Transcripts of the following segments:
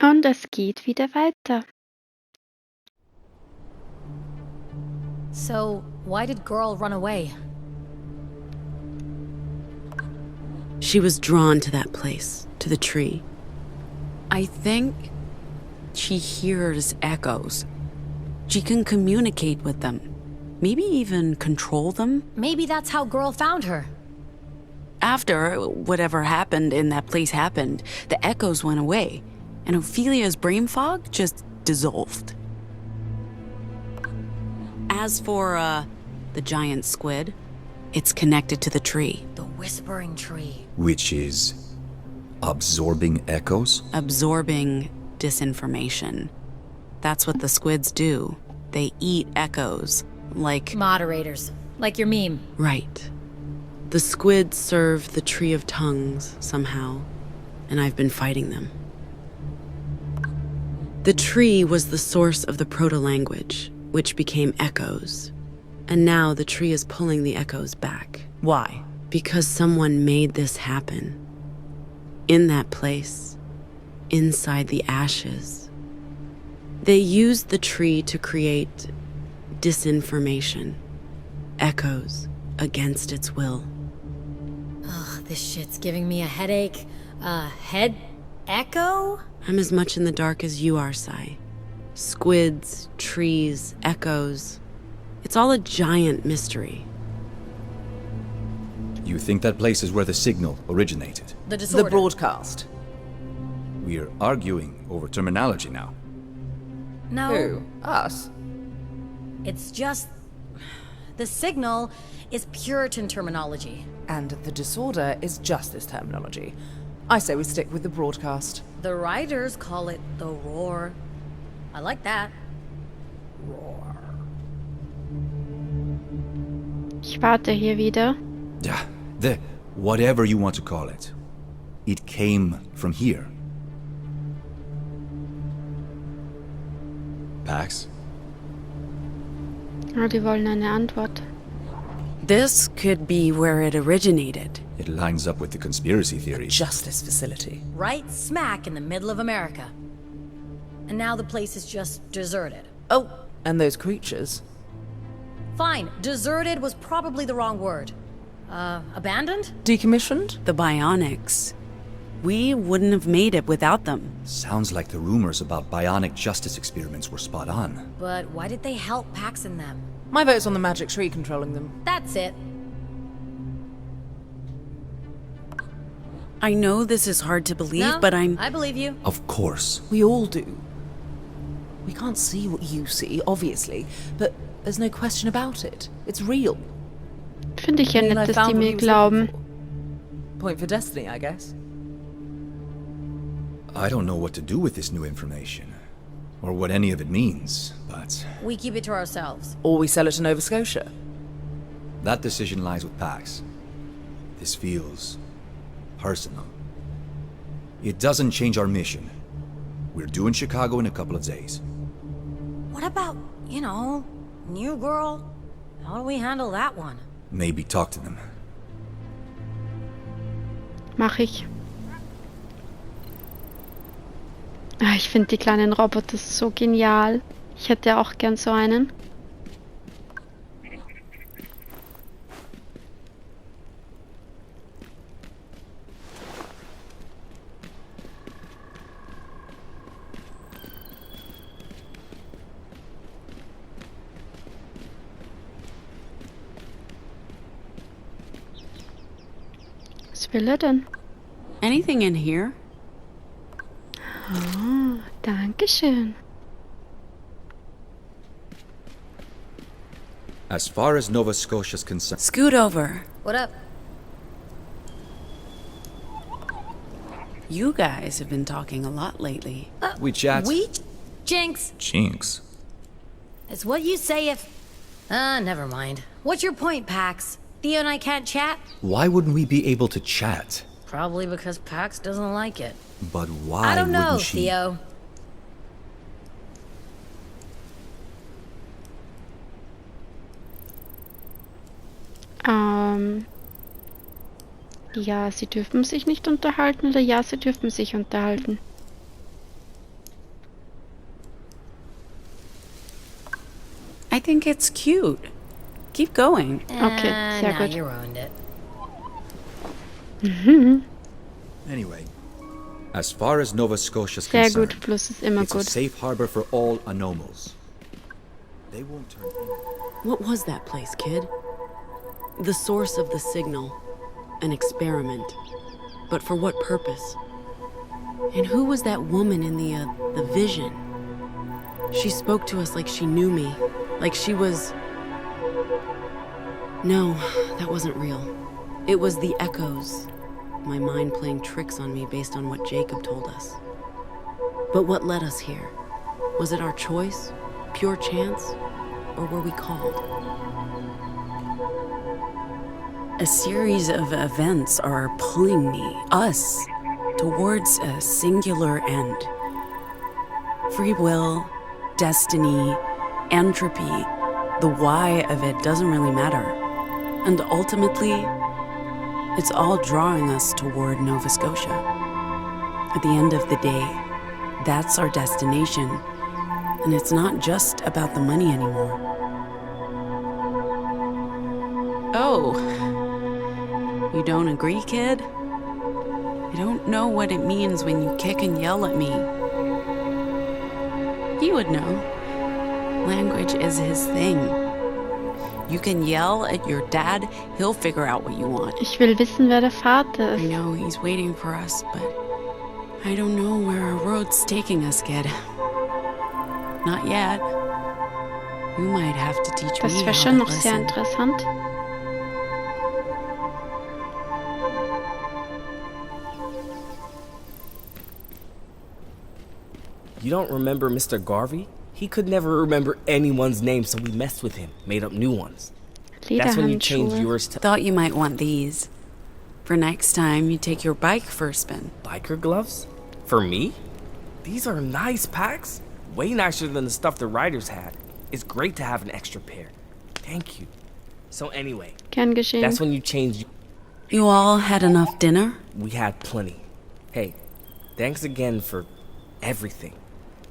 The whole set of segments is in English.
Und es geht wieder weiter. So, why did girl run away? She was drawn to that place, to the tree. I think she hears echoes. She can communicate with them. Maybe even control them. Maybe that's how girl found her. After whatever happened in that place happened, the echoes went away, and Ophelia's brain fog just dissolved. As for, the giant squid, it's connected to the tree. The whispering tree. Which is absorbing echoes? Absorbing disinformation. That's what the squids do. They eat echoes, like... Moderators. Like your meme. Right. The squids serve the Tree of Tongues, somehow, and I've been fighting them. The tree was the source of the proto-language, which became echoes. And now the tree is pulling the echoes back. Why? Because someone made this happen. In that place. Inside the ashes. They used the tree to create disinformation. Echoes against its will. Ugh, this shit's giving me a headache. Head echo? I'm as much in the dark as you are, Sai. Squids, trees, echoes. It's all a giant mystery. You think that place is where the signal originated? The disorder. The broadcast. We're arguing over terminology now. No. Who? Us? It's just... The signal is Puritan terminology. And the disorder is just this terminology. I say we stick with the broadcast. The writers call it the roar. I like that. Roar. Ich warte hier wieder. Yeah, whatever you want to call it. It came from here. Pax? Oh, die wollen eine Antwort. This could be where it originated. It lines up with the conspiracy theories. Justice facility. Right smack in the middle of America. And now the place is just deserted. Oh, and those creatures. Fine, deserted was probably the wrong word. Abandoned? Decommissioned? The bionics. We wouldn't have made it without them. Sounds like the rumors about bionic justice experiments were spot on. But why did they help Pax and them? My vote's on the magic tree controlling them. That's it. I know this is hard to believe, No, but I'm... I believe you. Of course. We all do. We can't see what you see, obviously, but there's no question about it. It's real. Finde ich ja I mean, nett, I dass die found what mir he was glauben. looking for. Point for destiny, I guess. I don't know what to do with this new information, or what any of it means, but We keep it to ourselves. Or we sell it to Nova Scotia. that decision lies with Pax. This feels personal. It doesn't change our mission. We're due in Chicago in a couple of days. What about, new girl? How do we handle that one? Maybe talk to them. Mach ich. Ah, ich finde die kleinen Roboter so genial. Ich hätte auch gern so einen. Was will er denn? Anything in here? Oh, Dankeschön. As far as Nova Scotia's concerned, Scoot over. What up? You guys have been talking a lot lately. we chat. Jinx. Jinx. It's what you say if... never mind. What's your point, Pax? Theo and I can't chat? Why wouldn't we be able to chat? Probably because Pax doesn't like it. But why I don't know, wouldn't she? Theo. Ja, sie dürfen sich nicht unterhalten oder ja, sie dürfen sich unterhalten. I think it's cute. Keep going. Okay, sehr Nah, gut. you ruined it. Anyway, as far as Nova Scotia's Sehr concerned, gut, plus ist immer it's a gut. safe harbor for all anomals. They won't turn in. What was that place, kid? The source of the signal. An experiment. But for what purpose? And who was that woman in the vision? She spoke to us like she knew me. Like she was... No, that wasn't real. It was the echoes. My mind playing tricks on me based on what Jacob told us. But what led us here? Was it our choice? Pure chance? Or were we called? A series of events are pulling me, us, towards a singular end. Free will, destiny, entropy, the why of it doesn't really matter. And ultimately, it's all drawing us toward Nova Scotia. At the end of the day, that's our destination. And it's not just about the money anymore. Oh, you don't agree, kid? I don't know what it means when you kick and yell at me. He would know. Language is his thing. You can yell at your dad, he'll figure out what you want. Ich will wissen, wer der Vater I ist. know he's waiting for us, but I don't know where our road's taking us, kid. Not yet. You might have to teach Das me wäre how schon to noch sehr listen. interessant. You don't remember Mr. Garvey? He could never remember anyone's name, so we messed with him, made up new ones. That's when you changed Lederhandschuhe. yours to Thought you might want these. For next time, you take your bike for a spin. biker gloves? For me? These are nice packs. Way nicer than the stuff the riders had. It's great to have an extra pair. Thank you. So anyway, Gern geschehen. that's when you changed. You all had enough dinner? We had plenty. Hey, thanks again for everything.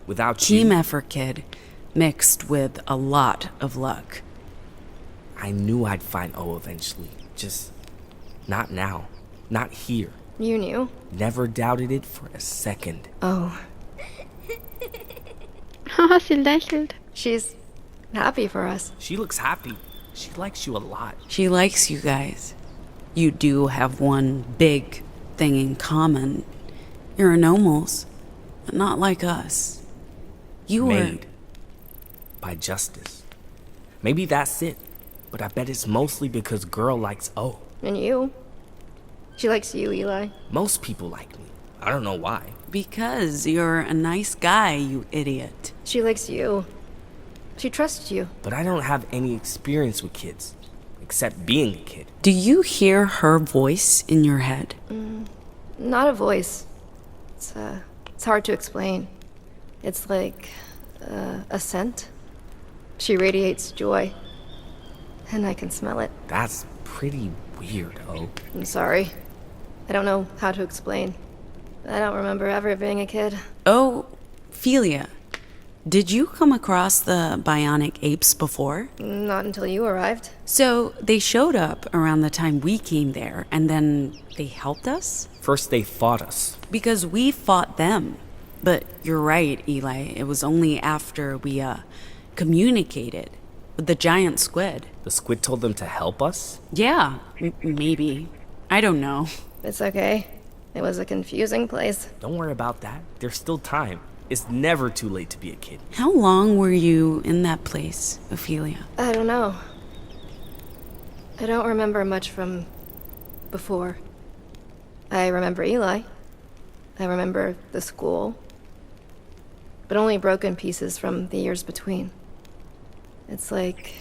Without Team you, effort, kid. Mixed with a lot of luck. I knew I'd find O eventually. Just not now. Not here. You knew? Never doubted it for a second. Oh, Haha, sie lächelt. she's happy for us. She looks happy. She likes you a lot. She likes you guys. You do have one big thing in common. You're anomals, but not like us. You were... Made by justice. Maybe that's it. But I bet it's mostly because girl likes O. And you? She likes you, Eli. Most people like me. I don't know why. Because you're a nice guy, you idiot. She likes you. She trusts you. But I don't have any experience with kids. Except being a kid. Do you hear her voice in your head? Not a voice. It's hard to explain. It's like a scent. She radiates joy. And I can smell it. That's pretty weird, O. I'm sorry. I don't know how to explain. I don't remember ever being a kid. Oh, Philia. Did you come across the bionic apes before? Not until you arrived. So they showed up around the time we came there, and then they helped us? First they fought us. Because we fought them. But you're right, Eli. It was only after we, communicated with the giant squid. The squid told them to help us? Yeah, maybe. I don't know. It's okay. It was a confusing place. Don't worry about that. There's still time. It's never too late to be a kid. How long were you in that place, Ophelia? I don't know. I don't remember much from before. I remember Eli. I remember the school. But only broken pieces from the years between. It's like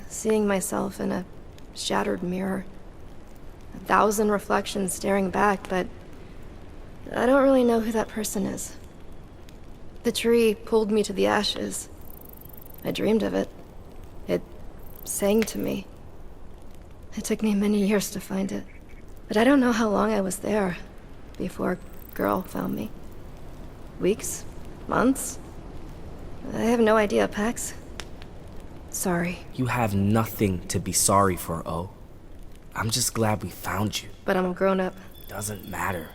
seeing myself in a shattered mirror. 1,000 reflections staring back, but I don't really know who that person is. The tree pulled me to the ashes. I dreamed of it. It sang to me. It took me many years to find it. But I don't know how long I was there before Girl found me. Weeks? Months? I have no idea, Pax. Sorry, You have nothing to be sorry for, O. I'm just glad we found you. but I'm a grown-up. Doesn't matter.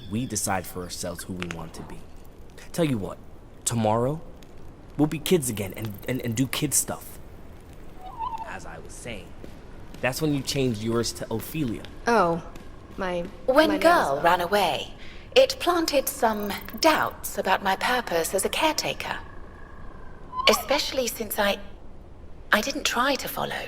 We decide for ourselves who we want to be. Tell you what, tomorrow, we'll be kids again and do kid stuff. As I was saying, that's when you changed yours to Ophelia. Oh, my When name is Girl Belle. ran away, it planted some doubts about my purpose as a caretaker. Especially since I didn't try to follow.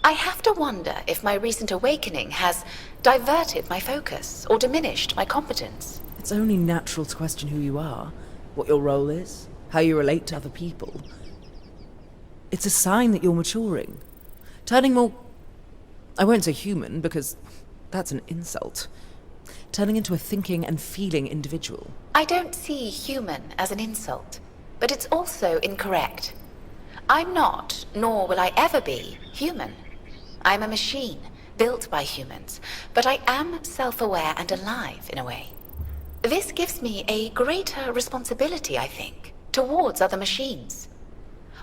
I have to wonder if my recent awakening has diverted my focus or diminished my competence. It's only natural to question who you are, what your role is, how you relate to other people. It's a sign that you're maturing. Turning more... I won't say human, because that's an insult. Turning into a thinking and feeling individual. I don't see human as an insult, but it's also incorrect. I'm not, nor will I ever be, human. I'm a machine, built by humans, but I am self-aware and alive in a way. This gives me a greater responsibility, I think, towards other machines.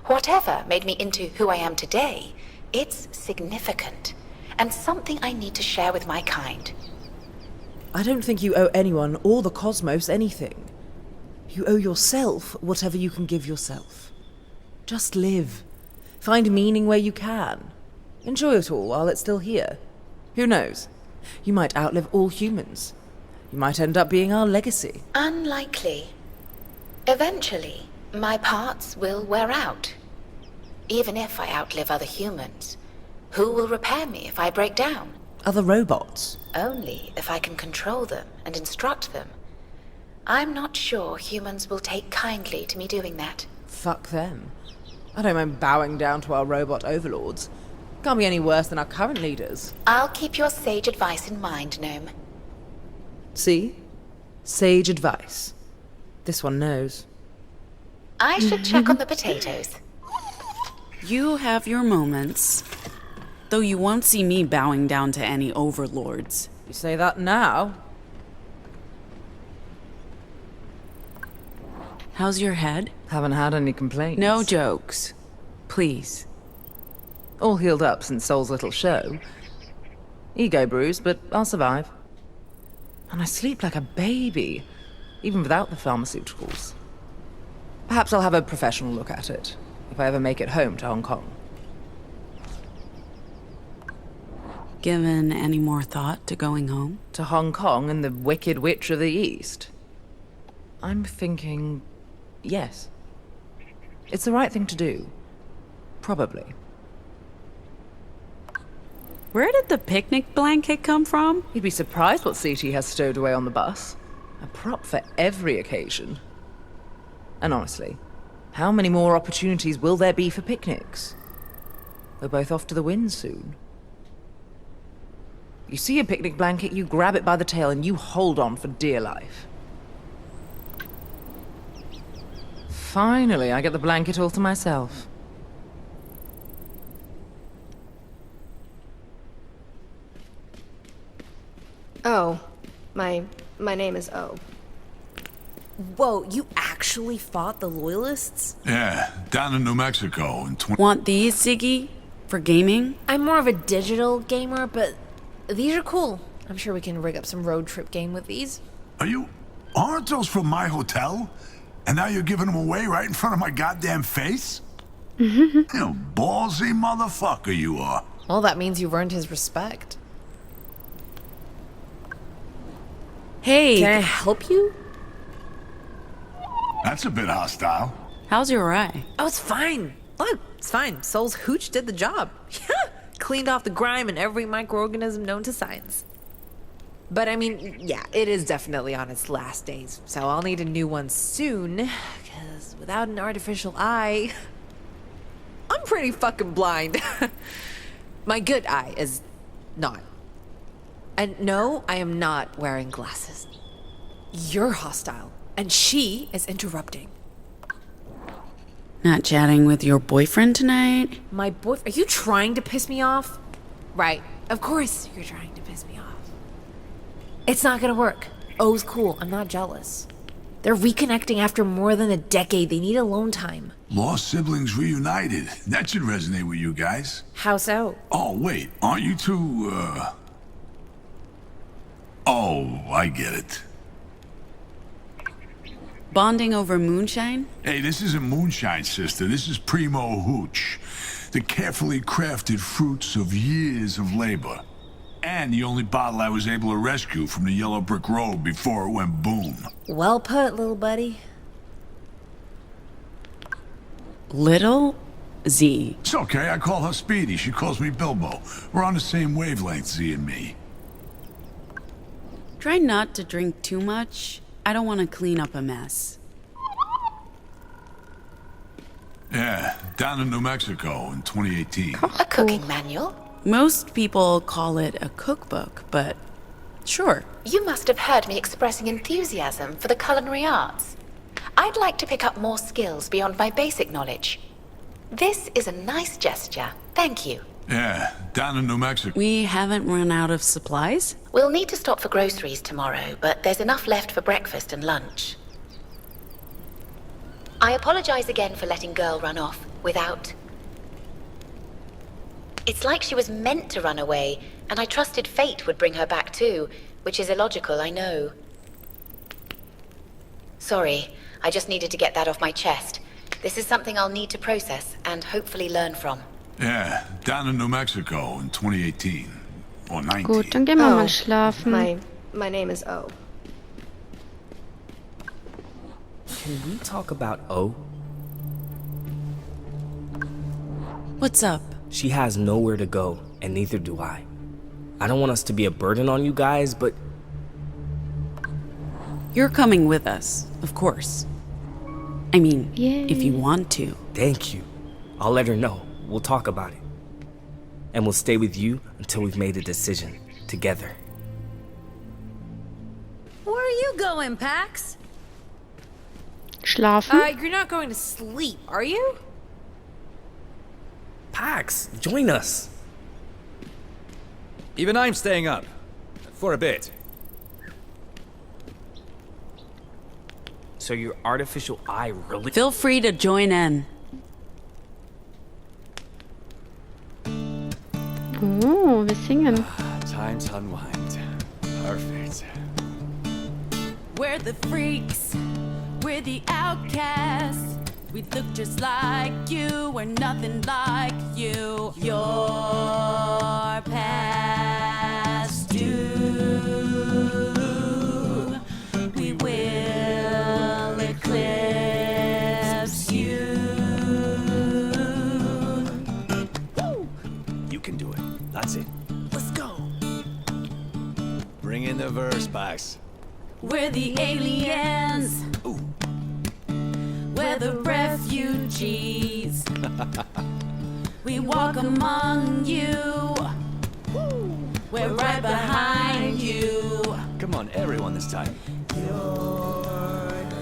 Whatever made me into who I am today, it's significant, and something I need to share with my kind. I don't think you owe anyone or the cosmos anything. You owe yourself whatever you can give yourself. Just live. Find meaning where you can. Enjoy it all while it's still here. Who knows? You might outlive all humans. You might end up being our legacy. Unlikely. Eventually, my parts will wear out. Even if I outlive other humans, who will repair me if I break down? Other robots. Only if I can control them and instruct them. I'm not sure humans will take kindly to me doing that. Fuck them. I don't mind bowing down to our robot overlords. Can't be any worse than our current leaders. I'll keep your sage advice in mind, Gnome. See? Sage advice. This one knows. I should check on the potatoes. You have your moments. Though you won't see me bowing down to any overlords. You say that now? How's your head? Haven't had any complaints. No jokes. Please. All healed up since Soul's little show. Ego bruised, but I'll survive. And I sleep like a baby, even without the pharmaceuticals. Perhaps I'll have a professional look at it, if I ever make it home to Hong Kong. Given any more thought to going home? To Hong Kong and the Wicked Witch of the East? I'm thinking... yes. It's the right thing to do. Probably. Where did the picnic blanket come from? You'd be surprised what CT has stowed away on the bus. A prop for every occasion. And honestly, how many more opportunities will there be for picnics? We're both off to the winds soon. You see a picnic blanket, you grab it by the tail and you hold on for dear life. Finally, I get the blanket all to myself. Oh, my name is O. Whoa, you actually fought the Loyalists? Yeah, down in New Mexico in Want these, Ziggy? For gaming? I'm more of a digital gamer, but these are cool. I'm sure we can rig up some road trip game with these. Aren't those from my hotel? And now you're giving them away right in front of my goddamn face? You know, ballsy motherfucker you are. Well, that means you've earned his respect. Hey, Can I help you? That's a bit hostile. how's your eye? Oh, it's fine. Look, it's fine. Soul's hooch did the job. Yeah, cleaned off the grime and every microorganism known to science. But I mean, yeah, it is definitely on its last days, so I'll need a new one soon, because without an artificial eye, I'm pretty fucking blind. My good eye is not. And no, I am not wearing glasses. You're hostile, and she is interrupting. Not chatting with your boyfriend tonight? My boyfriend? Are you trying to piss me off? Right. Of course you're trying to piss me off. It's not gonna work. O's cool. I'm not jealous. They're reconnecting after more than a decade. They need alone time. Lost siblings reunited. That should resonate with you guys. How so? Oh, wait. Aren't you two, Oh, I get it. Bonding over moonshine? Hey, this isn't moonshine, sister. This is primo hooch. The carefully crafted fruits of years of labor. And the only bottle I was able to rescue from the yellow brick road before it went boom. Well put, little buddy. Little Z. It's okay, I call her Speedy. She calls me Bilbo. We're on the same wavelength, Z and me. Try not to drink too much. I don't want to clean up a mess. Yeah, down in New Mexico in 2018. A cooking manual? Most people call it a cookbook, but sure. You must have heard me expressing enthusiasm for the culinary arts. I'd like to pick up more skills beyond my basic knowledge. This is a nice gesture. Thank you. Yeah, down in New Mexico. We haven't run out of supplies? We'll need to stop for groceries tomorrow, but there's enough left for breakfast and lunch. I apologize again for letting Girl run off without... It's like she was meant to run away, and I trusted fate would bring her back too, which is illogical, I know. Sorry, I just needed to get that off my chest. This is something I'll need to process and hopefully learn from. Yeah, down in New Mexico in 2018. Or 19. Gut, dann gehen wir mal schlafen. My name is O. Can we talk about O? What's up? She has nowhere to go, and neither do I. I don't want us to be a burden on you guys, but... You're coming with us, of course. I mean, Yay. if you want to. Thank you. I'll let her know. We'll talk about it. And we'll stay with you until we've made a decision. Together. Where are you going, Pax? Schlafen? You're not going to sleep, are you? Pax, join us. Even I'm staying up. For a bit. So your artificial eye really... Feel free to join in. Oh, wir singen. Time to unwind. Perfect. We're the freaks. We're the outcasts. We look just like you. We're nothing like you. Your past due. We will eclipse you. You can do it. That's it. Let's go. Bring in the verse, Pax. We're the aliens. Ooh. We're the refugees. We walk among you. We're right behind you. Come on, everyone this time. Your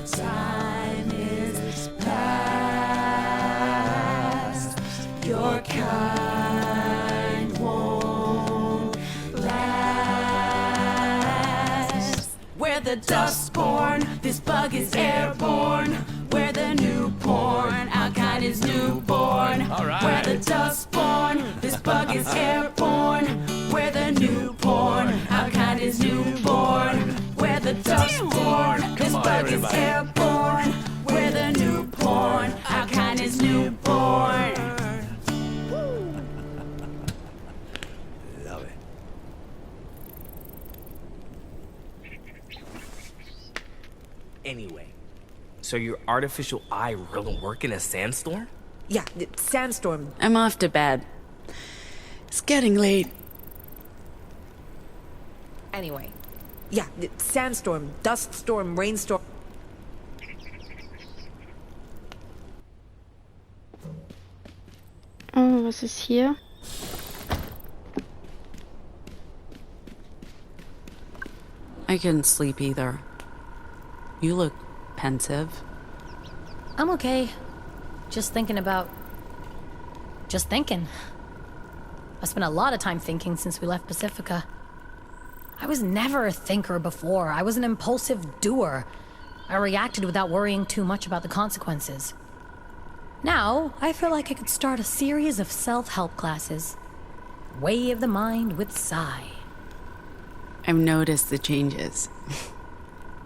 time is past. Your kind won't last. We're the Dustborn. This bug is airborne. We're the new porn. Our kind is newborn. All right. We're the Dustborn. This bug is airborne. We're the new porn. Our kind is newborn. We're the Dustborn. This Come on, bug everybody. is airborne. We're the new porn. Our kind is newborn. Love it. Anyway, so your artificial eye really work in a sandstorm? Yeah, sandstorm. I'm off to bed. It's getting late. Anyway. Yeah, sandstorm, dust storm, rainstorm. Oh, was ist hier? I couldn't sleep either. You look pensive. I'm okay. Just thinking about... Just thinking. I spent a lot of time thinking since we left Pacifica. I was never a thinker before. I was an impulsive doer. I reacted without worrying too much about the consequences. Now, I feel like I could start a series of self-help classes. Way of the mind with Psy. I've noticed the changes.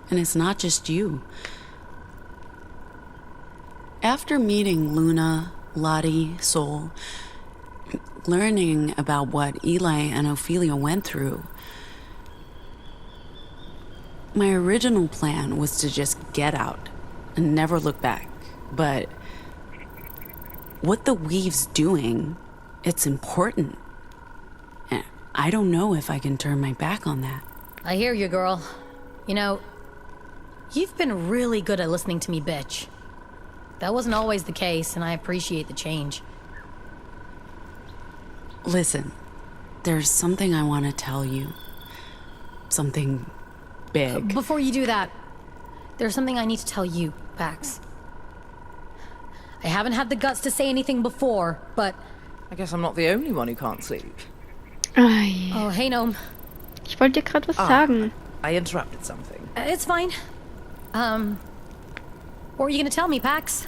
And it's not just you. After meeting Luna, Lottie, Sol, learning about what Eli and Ophelia went through, my original plan was to just get out and never look back. But what the Weave's doing, it's important. And I don't know if I can turn my back on that. I hear you, girl. You know, you've been really good at listening to me, bitch. That wasn't always the case, and I appreciate the change. Listen, there's something I want to tell you. Something big. Before you do that, there's something I need to tell you, Pax. I haven't had the guts to say anything before, but... I guess I'm not the only one who can't sleep. Ai. Oh, hey, Gnome. Ich wollte dir gerade was sagen. I interrupted something. It's fine. What were you gonna tell me, Pax?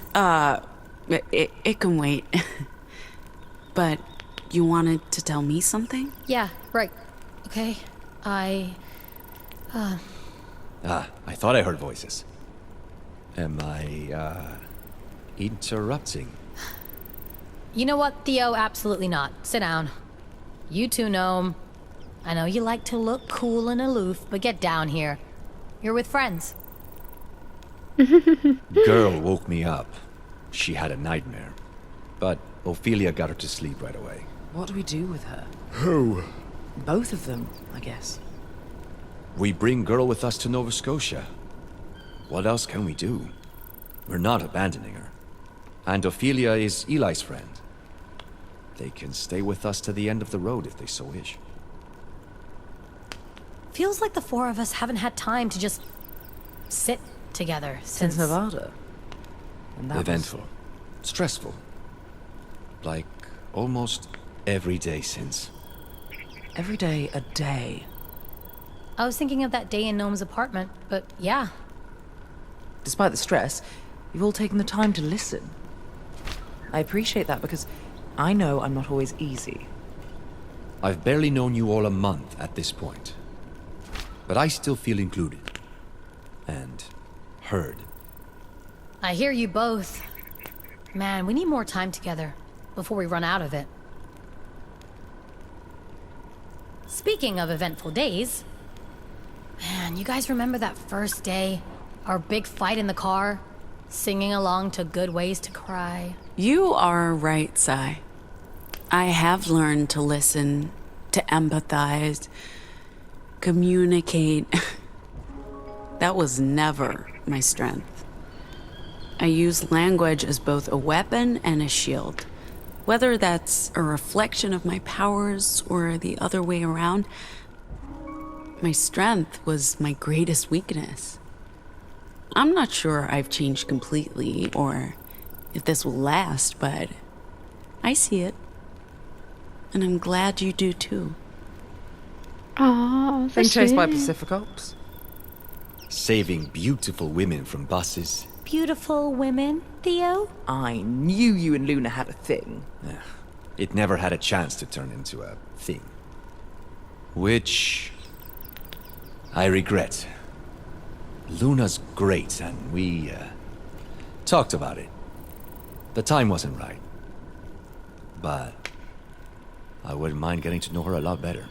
It can wait. But you wanted to tell me something? Yeah, right. Okay. I thought I heard voices. Am I, interrupting? You know what, Theo? Absolutely not. Sit down. You too, Gnome. I know you like to look cool and aloof, but get down here. You're with friends. Girl woke me up. She had a nightmare. But Ophelia got her to sleep right away. What do we do with her? Who? Both of them, I guess. We bring Girl with us to Nova Scotia. What else can we do? We're not abandoning her. And Ophelia is Eli's friend. They can stay with us to the end of the road if they so wish. Feels like the four of us haven't had time to just sit together Since Nevada. And that Eventful. Stressful. Like almost every day since. Every day a day. I was thinking of that day in Gnome's apartment, but yeah. Despite the stress, you've all taken the time to listen. I appreciate that because I know I'm not always easy. I've barely known you all a month at this point. But I still feel included. And heard. I hear you both. Man, we need more time together before we run out of it. Speaking of eventful days, man, you guys remember that first day? Our big fight in the car? Singing along to Good Ways to Cry? You are right, Sai. I have learned to listen, to empathize, communicate. That was never my strength. I use language as both a weapon and a shield. Whether that's a reflection of my powers or the other way around, my strength was my greatest weakness. I'm not sure I've changed completely or if this will last, but I see it. And I'm glad you do too. Oh, Being so chased by schön. Pacific Ops? Saving beautiful women from buses. Beautiful women, Theo? I knew you and Luna had a thing. It never had a chance to turn into a thing. Which I regret. Luna's great, and we talked about it. The time wasn't right. But I wouldn't mind getting to know her a lot better.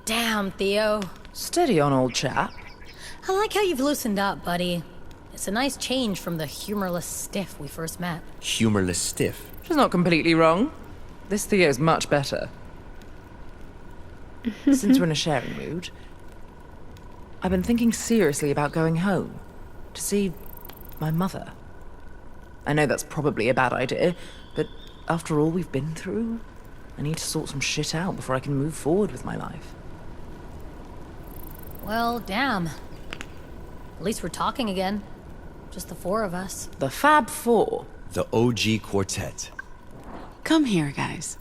Damn, Theo. Steady on, old chap. I like how you've loosened up, buddy. It's a nice change from the humorless stiff we first met. Humorless stiff. She's not completely wrong. This Theo's much better. Since we're in a sharing mood, I've been thinking seriously about going home to see my mother. I know that's probably a bad idea, but after all we've been through, I need to sort some shit out before I can move forward with my life. Well, damn. At least we're talking again. Just the four of us. The Fab Four. The OG Quartet. Come here, guys.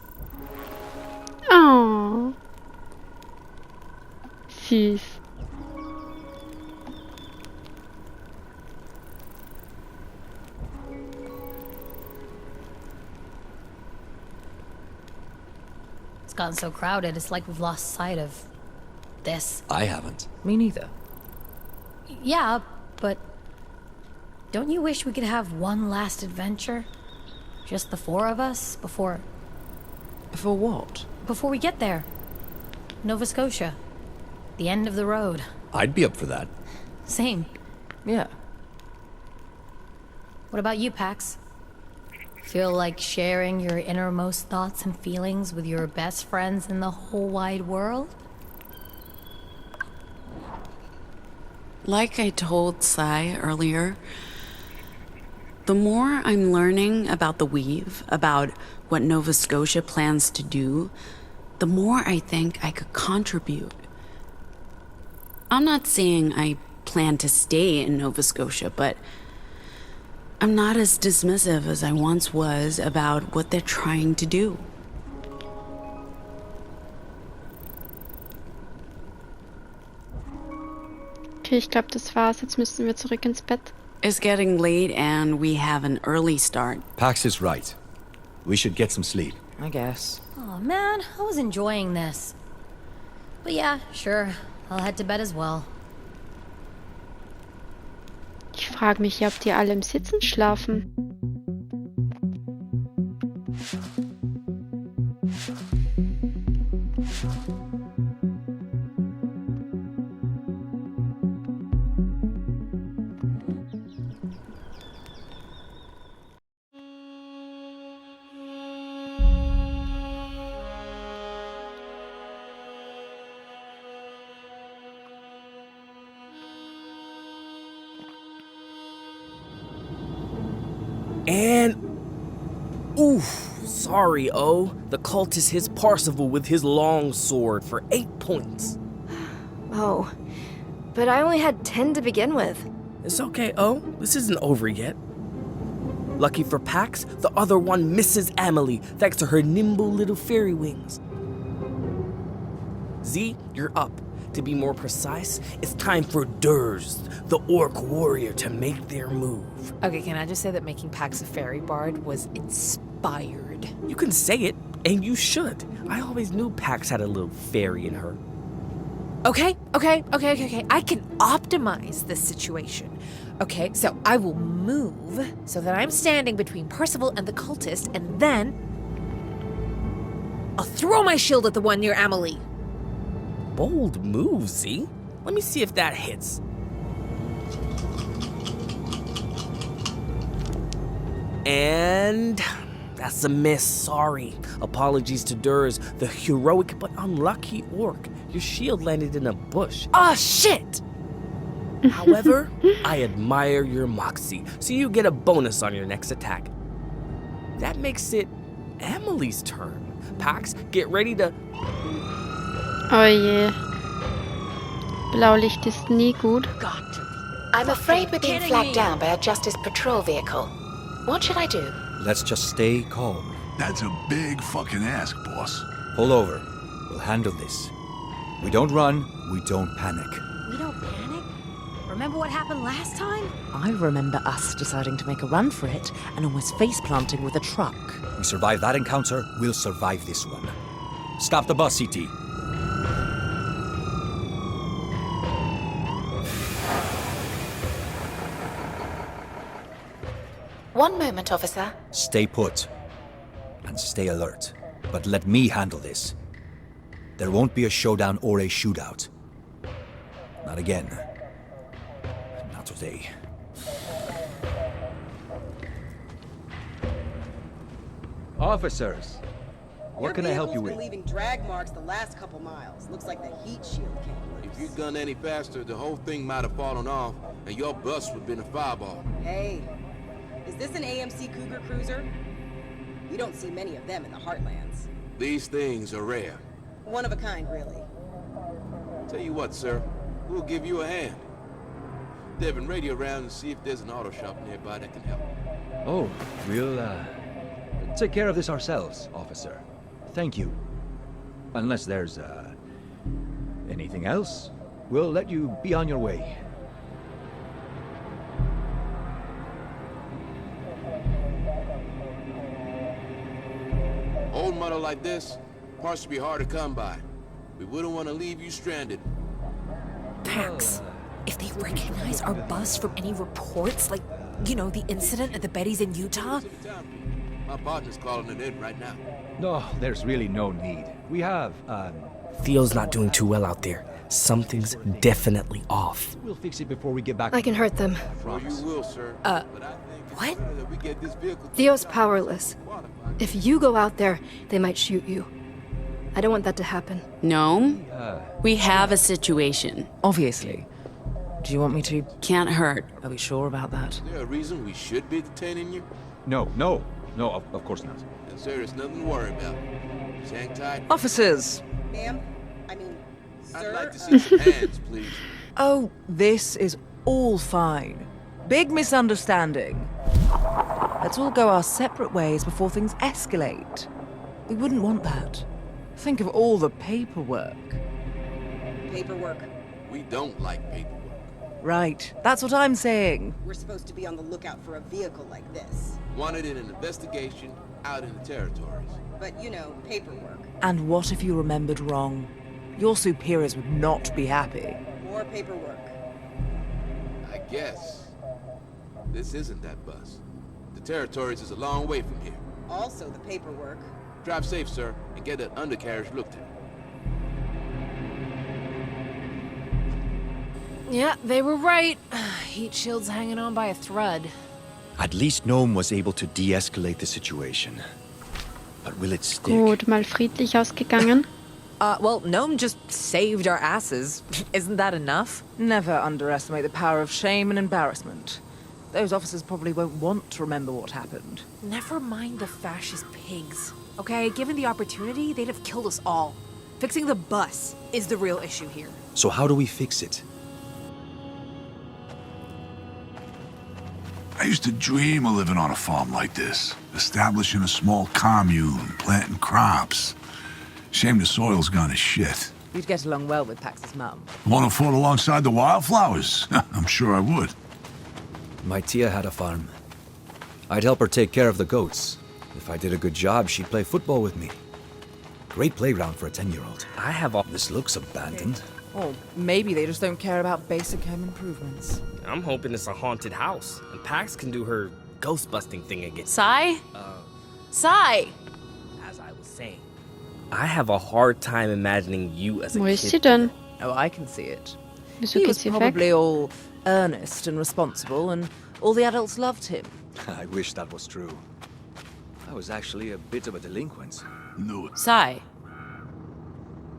Oh. Süß. It's gotten so crowded, it's like we've lost sight of this. I haven't. Me neither. Yeah, but don't you wish we could have one last adventure? Just the four of us before For what? we get there. Nova Scotia. The end of the road. I'd be up for that. Same. Yeah. What about you, Pax? Feel like sharing your innermost thoughts and feelings with your best friends in the whole wide world? Like I told Sai earlier, the more I'm learning about the Weave, about what Nova Scotia plans to do, the more I think I could contribute. I'm not saying I plan to stay in Nova Scotia, but I'm not as dismissive as I once was about what they're trying to do. Okay, ich glaube, das war's. Jetzt müssen wir zurück ins Bett. It's getting late and we have an early start. Pax is right. We should get some sleep. I guess. Oh man, I was enjoying this. But yeah, sure. I'll head to bed as well. Ich frage mich ja, ob die alle im Sitzen schlafen. And... Oof, sorry, O. The cultist hits Parsifal with his long sword for 8 points. Oh, but I only had 10 to begin with. It's okay, O. This isn't over yet. Lucky for Pax, the other one misses Amelie thanks to her nimble little fairy wings. Z, you're up. To be more precise, it's time for Durs, the orc warrior, to make their move. Okay, can I just say that making Pax a fairy bard was inspired? You can say it, and you should. I always knew Pax had a little fairy in her. Okay. I can optimize this situation. Okay, so I will move so that I'm standing between Percival and the cultist, and then I'll throw my shield at the one near Amelie. Bold move, Z. Let me see if that hits. And that's a miss, sorry. Apologies to Durs, the heroic but unlucky orc. Your shield landed in a bush. Oh, shit! However, I admire your moxie, so you get a bonus on your next attack. That makes it Amelie's turn. Pax, get ready to... Oh je. Blaulicht ist nie gut. I'm afraid we're being flagged down by a Justice patrol vehicle. What should I do? Let's just stay calm. That's a big fucking ask, boss. Pull over. We'll handle this. We don't run, we don't panic. We don't panic? Remember what happened last time? I remember us deciding to make a run for it and almost face-planting with a truck. We survive that encounter, we'll survive this one. Stop the bus, CT. One moment, officer. Stay put. And stay alert. But let me handle this. There won't be a showdown or a shootout. Not again. Not today. Officers! What can I help you with? Your vehicle's been leaving drag marks the last couple miles. Looks like the heat shield came loose. If you'd gone any faster, the whole thing might have fallen off, and your bus would have been a fireball. Hey, is this an AMC Cougar cruiser? You don't see many of them in the Heartlands. These things are rare. One of a kind, really. Tell you what, sir, we'll give you a hand. Devin, radio around and see if there's an auto shop nearby that can help. Oh, we'll, take care of this ourselves, officer. Thank you. Unless there's, anything else, we'll let you be on your way. Old model like this, Parts to be hard to come by. We wouldn't want to leave you stranded. Pax, if they recognize our bus from any reports, like, you know, the incident at the Betty's in Utah, My partner's calling it in right now. No, there's really no need. We have, Theo's not doing too well out there. Something's definitely off. We'll fix it before we get back. I can hurt them. Oh, you will, sir. what? That we get this vehicle Theo's powerless. If you go out there, they might shoot you. I don't want that to happen. Gnome, we have a situation. Obviously. Do you want me to? Can't hurt. Are we sure about that? Is there a reason we should be detaining you? No, of course not. And sir, there's nothing to worry about. Just hang tight. Officers! Ma'am? I mean, I'd sir? like to see some hands, please. Oh, this is all fine. Big misunderstanding. Let's all go our separate ways before things escalate. We wouldn't want that. Think of all the paperwork. Paperwork. We don't like paperwork. Right, that's what I'm saying. We're supposed to be on the lookout for a vehicle like this. Wanted in an investigation out in the territories. But, you know, paperwork. And what if you remembered wrong? Your superiors would not be happy. More paperwork. I guess. This isn't that bus. The territories is a long way from here. Also the paperwork. Drive safe, sir, and get that undercarriage looked at. Yeah, they were right. Heat shield's hanging on by a thread. At least Gnome was able to de-escalate the situation. But will it stick? Gut, mal friedlich ausgegangen. Well, Gnome just saved our asses. Isn't that enough? Never underestimate the power of shame and embarrassment. Those officers probably won't want to remember what happened. Never mind the fascist pigs. Okay, given the opportunity, they'd have killed us all. Fixing the bus is the real issue here. So how do we fix it? I used to dream of living on a farm like this, establishing a small commune, planting crops. Shame the soil's gone to shit. You'd get along well with Pax's mum. Want to fought alongside the wildflowers? I'm sure I would. My tia had a farm. I'd help her take care of the goats. If I did a good job, she'd play football with me. Great playground for a 10-year-old. I have all... This looks abandoned. Or maybe they just don't care about basic home improvements. I'm hoping it's a haunted house, and Pax can do her ghost-busting thing again. Sai? Sai! As I was saying, I have a hard time imagining you as a Wo ist sie kid. denn? Oh, I can see it. Wieso He geht was sie probably weg? all earnest and responsible, and all the adults loved him. I wish that was true. I was actually a bit of a delinquent. Knew it. Sai.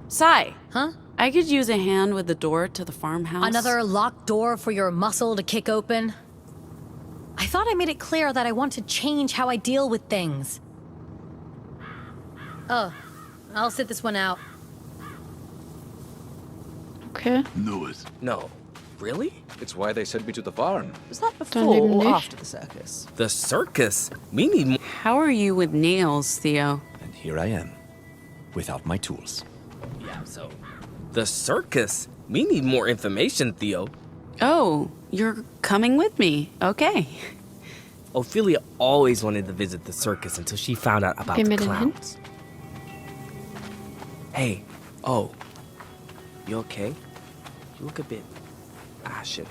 Sai! Huh? I could use a hand with the door to the farmhouse. Another locked door for your muscle to kick open? I thought I made it clear that I want to change how I deal with things. Oh, I'll sit this one out. Okay. Knew it. No. Really? It's why they sent me to the farm. Was that Dann before eben or nicht. after the circus? The circus? We need more... How are you with nails, Theo? And here I am, without my tools. Yeah, so... The circus? We need more information, Theo. Oh, you're coming with me. Okay. Ophelia always wanted to visit the circus until she found out about Gehen the wir denn hin? clowns. Hey, oh. You okay? You look a bit... shit.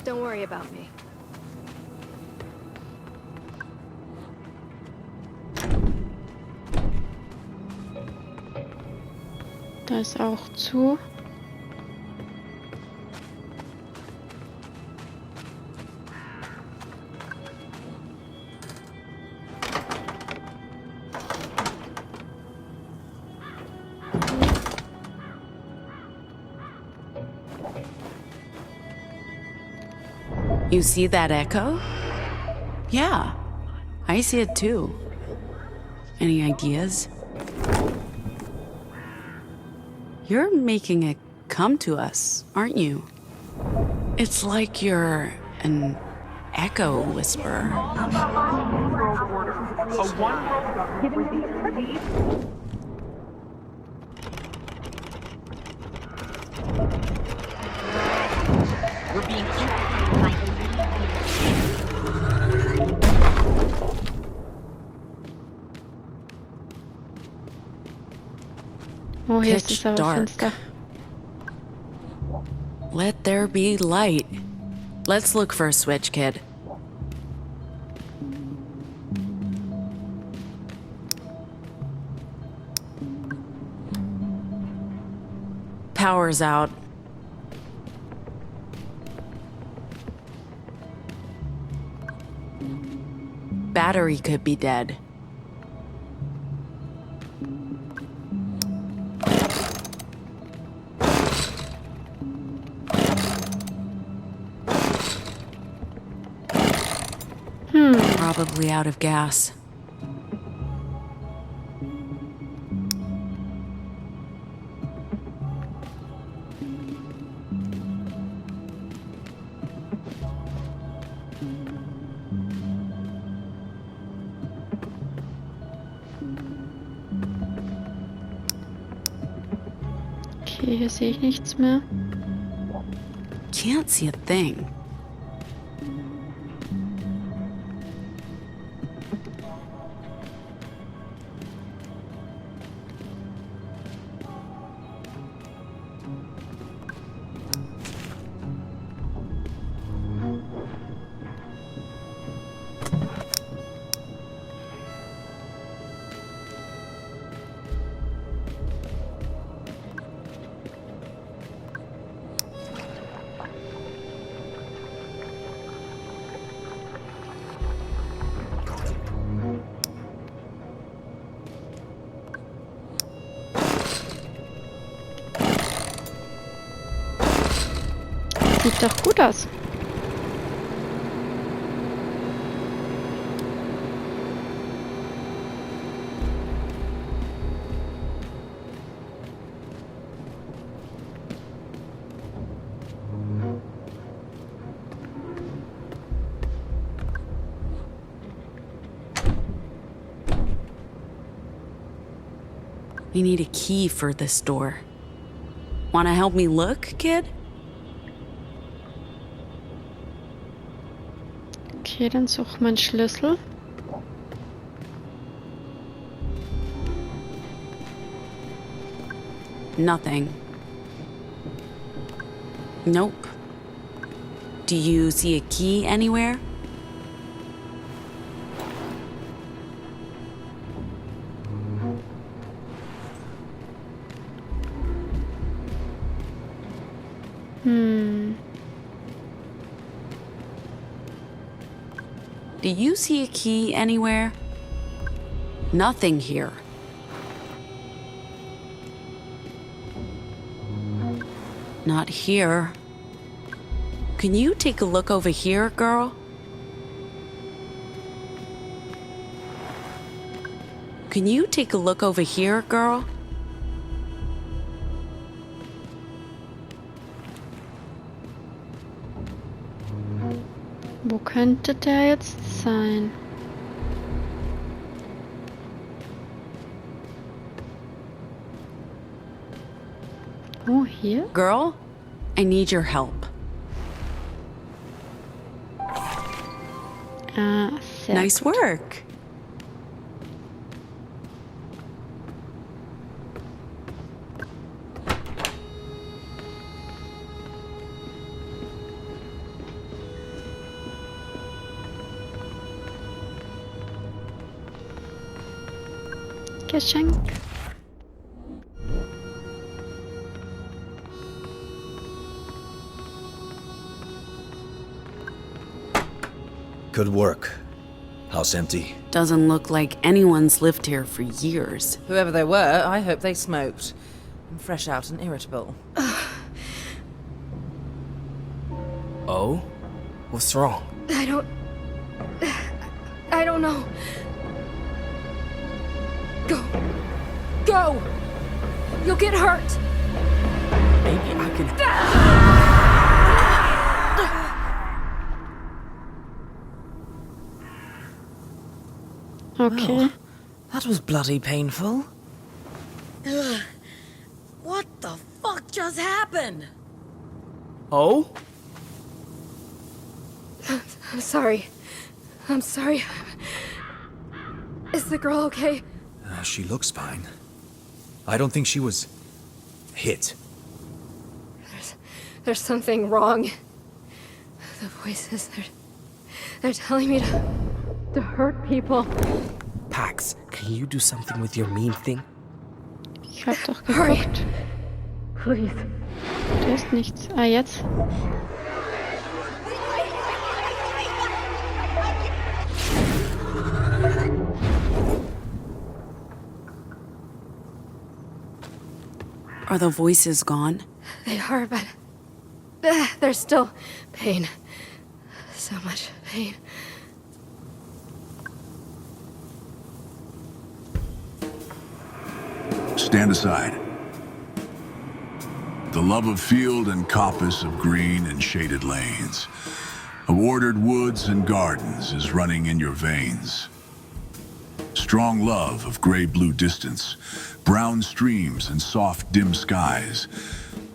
Don't worry about me. Da ist auch zu. You see that echo? Yeah, I see it too. Any ideas? You're making it come to us, aren't you? It's like you're an echo whisperer. hier ist es pitch aber dark. finster. Let there be light. Let's look for a switch, kid. Power's out. Battery could be dead. Probably out of gas. Okay, hier sehe ich nichts mehr. Can't see a thing. Sieht doch gut aus. We need a key for this door. Wanna help me look, kid? Okay, dann such meinen Schlüssel. Nothing. Nope. Do you see a key anywhere? Do you see a key anywhere? Nothing here. Not here. Can you take a look over here, girl? Can you take a look over here, girl? Wo könnte der jetzt sein? Oh, hier? Girl, I need your help. Ah, sehr Nice gut. work. Geschenk. Good work. House empty. Doesn't look like anyone's lived here for years. Whoever they were, I hope they smoked. I'm fresh out and irritable. Oh? What's wrong? I don't know. Go. Go! You'll get hurt! Maybe I can... Okay. Well, that was bloody painful. What the fuck just happened? Oh? I'm sorry. I'm sorry. Is the girl okay? She looks fine. I don't think she was... Hit. There's something wrong. The voices, they're telling me to hurt people. Pax, can you do something with your mean thing? Ich hab doch geguckt. Please. Da ist nichts. Ah, jetzt? Are the voices gone? They are, but there's still pain. So much pain. Stand aside. The love of field and coppice of green and shaded lanes, of ordered woods and gardens is running in your veins. Strong love of gray-blue distance, brown streams and soft, dim skies.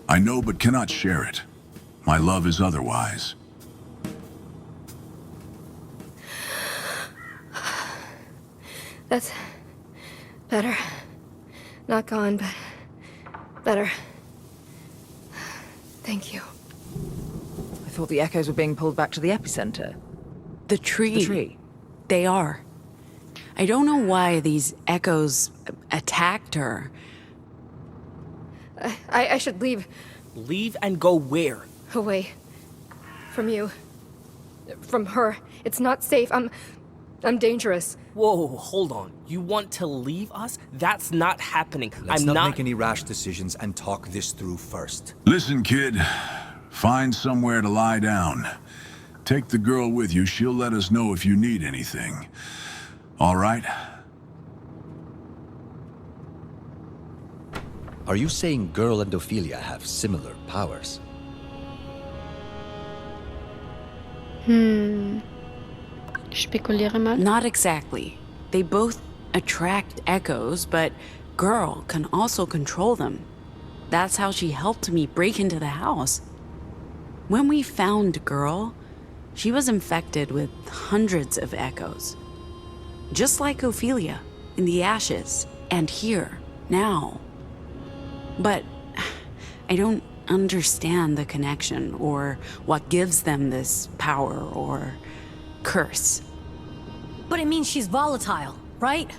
I know but cannot share it. My love is otherwise. That's better. Not gone, but better. Thank you. I thought the echoes were being pulled back to the epicenter. The tree. The tree. They are. I don't know why these echoes attacked her. I should leave. Leave and go where? Away. From you. From her. It's not safe. I'm dangerous. Whoa, hold on. You want to leave us? That's not happening. Let's not make any rash decisions and talk this through first. Listen, kid. Find somewhere to lie down. Take the girl with you. She'll let us know if you need anything. All right? Are you saying Girl and Ophelia have similar powers? Ich spekuliere mal. Not exactly. They both attract echoes, but Girl can also control them. That's how she helped me break into the house. When we found Girl, she was infected with hundreds of echoes. Just like Ophelia, in the ashes, and here, now. But I don't understand the connection, or what gives them this power, or curse. But it means she's volatile, right?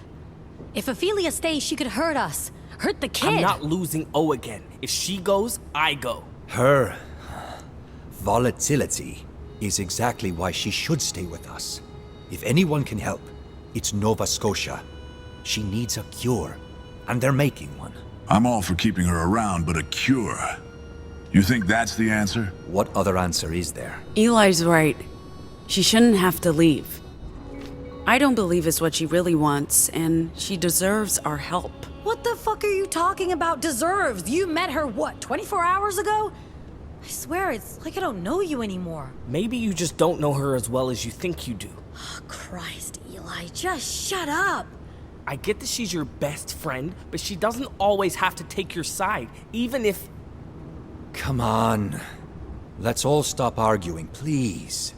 If Ophelia stays, she could hurt us. Hurt the kid. I'm not losing O again. If she goes, I go. Her volatility is exactly why she should stay with us. If anyone can help, it's Nova Scotia. She needs a cure, and they're making one. I'm all for keeping her around, but a cure. You think that's the answer? What other answer is there? Eli's right. She shouldn't have to leave. I don't believe it's what she really wants, and she deserves our help. What the fuck are you talking about deserves? You met her, what, 24 hours ago? I swear, it's like I don't know you anymore. Maybe you just don't know her as well as you think you do. Oh, Christ, Eli, just shut up. I get that she's your best friend, but she doesn't always have to take your side, even if... Come on. Let's all stop arguing, please.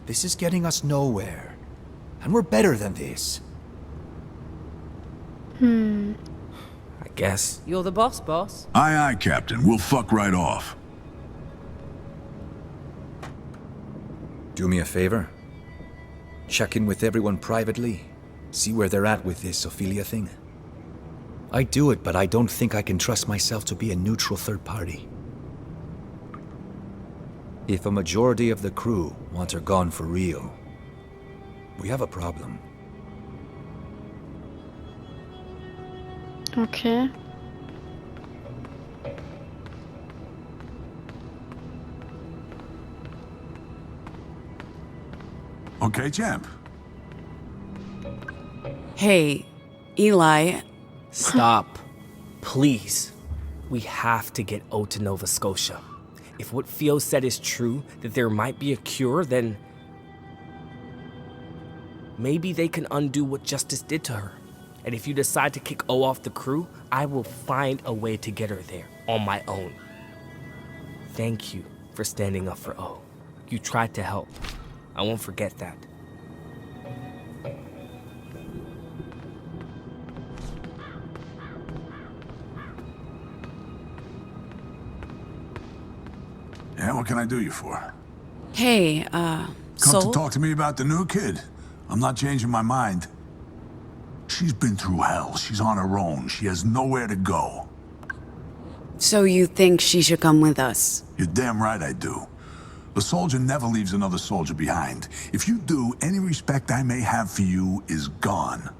This is getting us nowhere. And we're better than this. I guess. You're the boss. Aye, aye, Captain. We'll fuck right off. Do me a favor. Check in with everyone privately. See where they're at with this Ophelia thing. I do it, but I don't think I can trust myself to be a neutral third party. If a majority of the crew want her gone for real, we have a problem. Okay. Okay, champ. Hey, Eli. Stop. Please. We have to get O to Nova Scotia. If what Theo said is true, that there might be a cure, then... maybe they can undo what Justice did to her. And if you decide to kick O off the crew, I will find a way to get her there, on my own. Thank you for standing up for O. You tried to help. I won't forget that. What can I do you for? Hey, Come Soul? to talk to me about the new kid? I'm not changing my mind. She's been through hell. She's on her own. She has nowhere to go. So you think she should come with us? You're damn right I do. A soldier never leaves another soldier behind. If you do, any respect I may have for you is gone.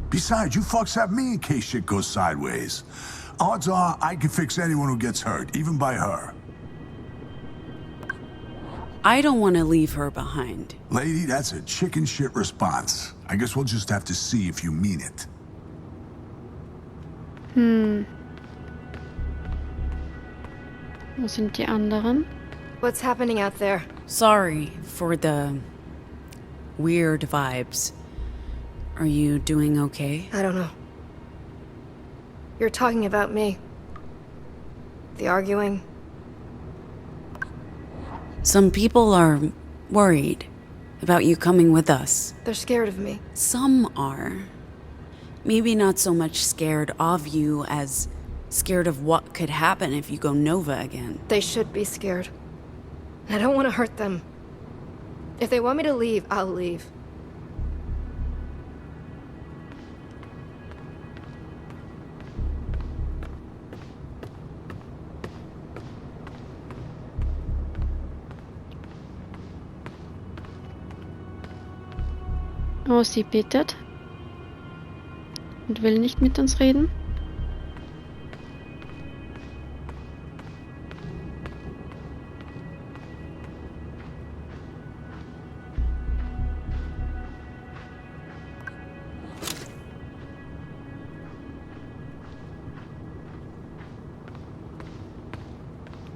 Besides, you fucks have me in case shit goes sideways. Odds are I can fix anyone who gets hurt, even by her. I don't want to leave her behind. Lady, that's a chicken shit response. I guess we'll just have to see if you mean it. Wo sind die anderen? What's happening out there? Sorry for the weird vibes. Are you doing okay? I don't know. You're talking about me. The arguing. Some people are worried about you coming with us. They're scared of me. Some are. Maybe not so much scared of you as scared of what could happen if you go Nova again. They should be scared. I don't want to hurt them. If they want me to leave, I'll leave. Oh, sie bittet und will nicht mit uns reden.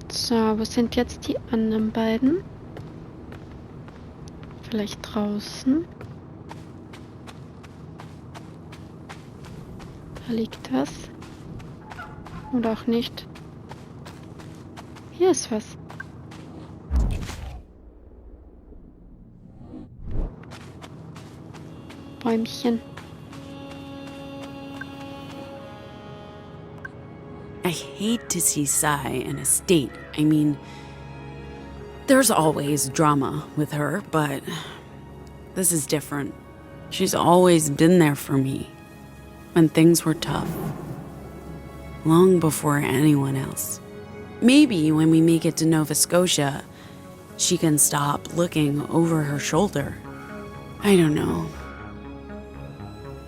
So, wo sind jetzt die anderen beiden? Vielleicht draußen. Da liegt was. Oder auch nicht. Hier ist was. Bäumchen. I hate to see Sai in a state. I mean, there's always drama with her, but this is different. She's always been there for me when things were tough, long before anyone else. Maybe when we make it to Nova Scotia, she can stop looking over her shoulder. I don't know.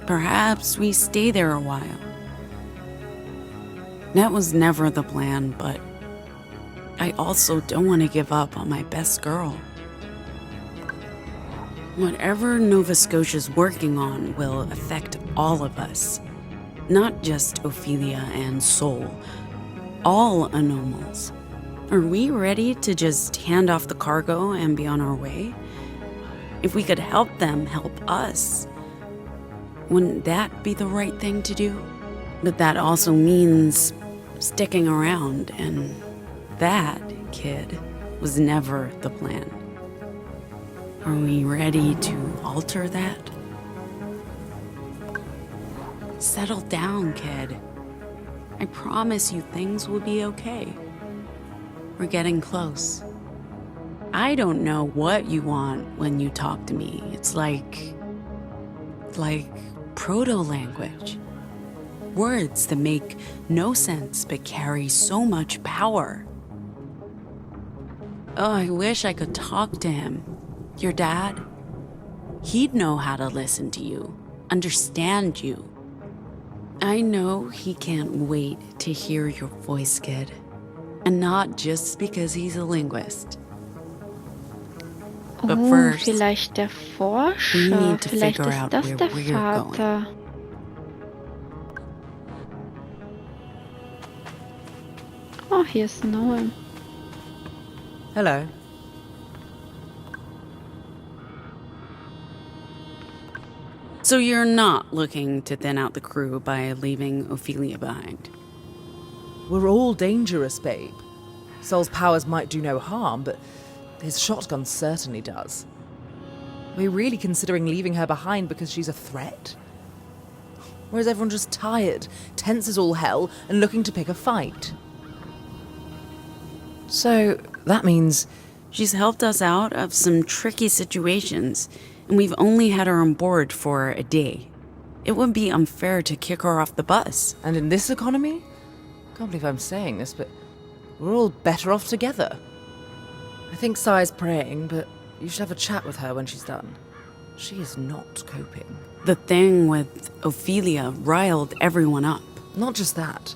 Perhaps we stay there a while. That was never the plan, but I also don't want to give up on my best girl. Whatever Nova Scotia's working on will affect all of us. Not just Ophelia and Soul. All anomals. Are we ready to just hand off the cargo and be on our way? If we could help them help us, wouldn't that be the right thing to do? But that also means sticking around, and that, kid, was never the plan. Are we ready to alter that? Settle down, kid. I promise you things will be okay. We're getting close. I don't know what you want when you talk to me. It's like proto-language. Words that make no sense but carry so much power. Oh, I wish I could talk to him. Your dad. He'd know how to listen to you, understand you. I know he can't wait to hear your voice, kid. And not just because he's a linguist. But first, vielleicht der Forscher. Vielleicht ist das der Vater. Oh, hier ist Noel. Hello. So you're not looking to thin out the crew by leaving Ophelia behind? We're all dangerous, babe. Sol's powers might do no harm, but his shotgun certainly does. We're really considering leaving her behind because she's a threat? Or is everyone just tired, tense as all hell, and looking to pick a fight? So, that means... She's helped us out of some tricky situations, and we've only had her on board for a day. It would be unfair to kick her off the bus. And in this economy? Can't believe I'm saying this, but we're all better off together. I think Sai's praying, but you should have a chat with her when she's done. She is not coping. The thing with Ophelia riled everyone up. Not just that.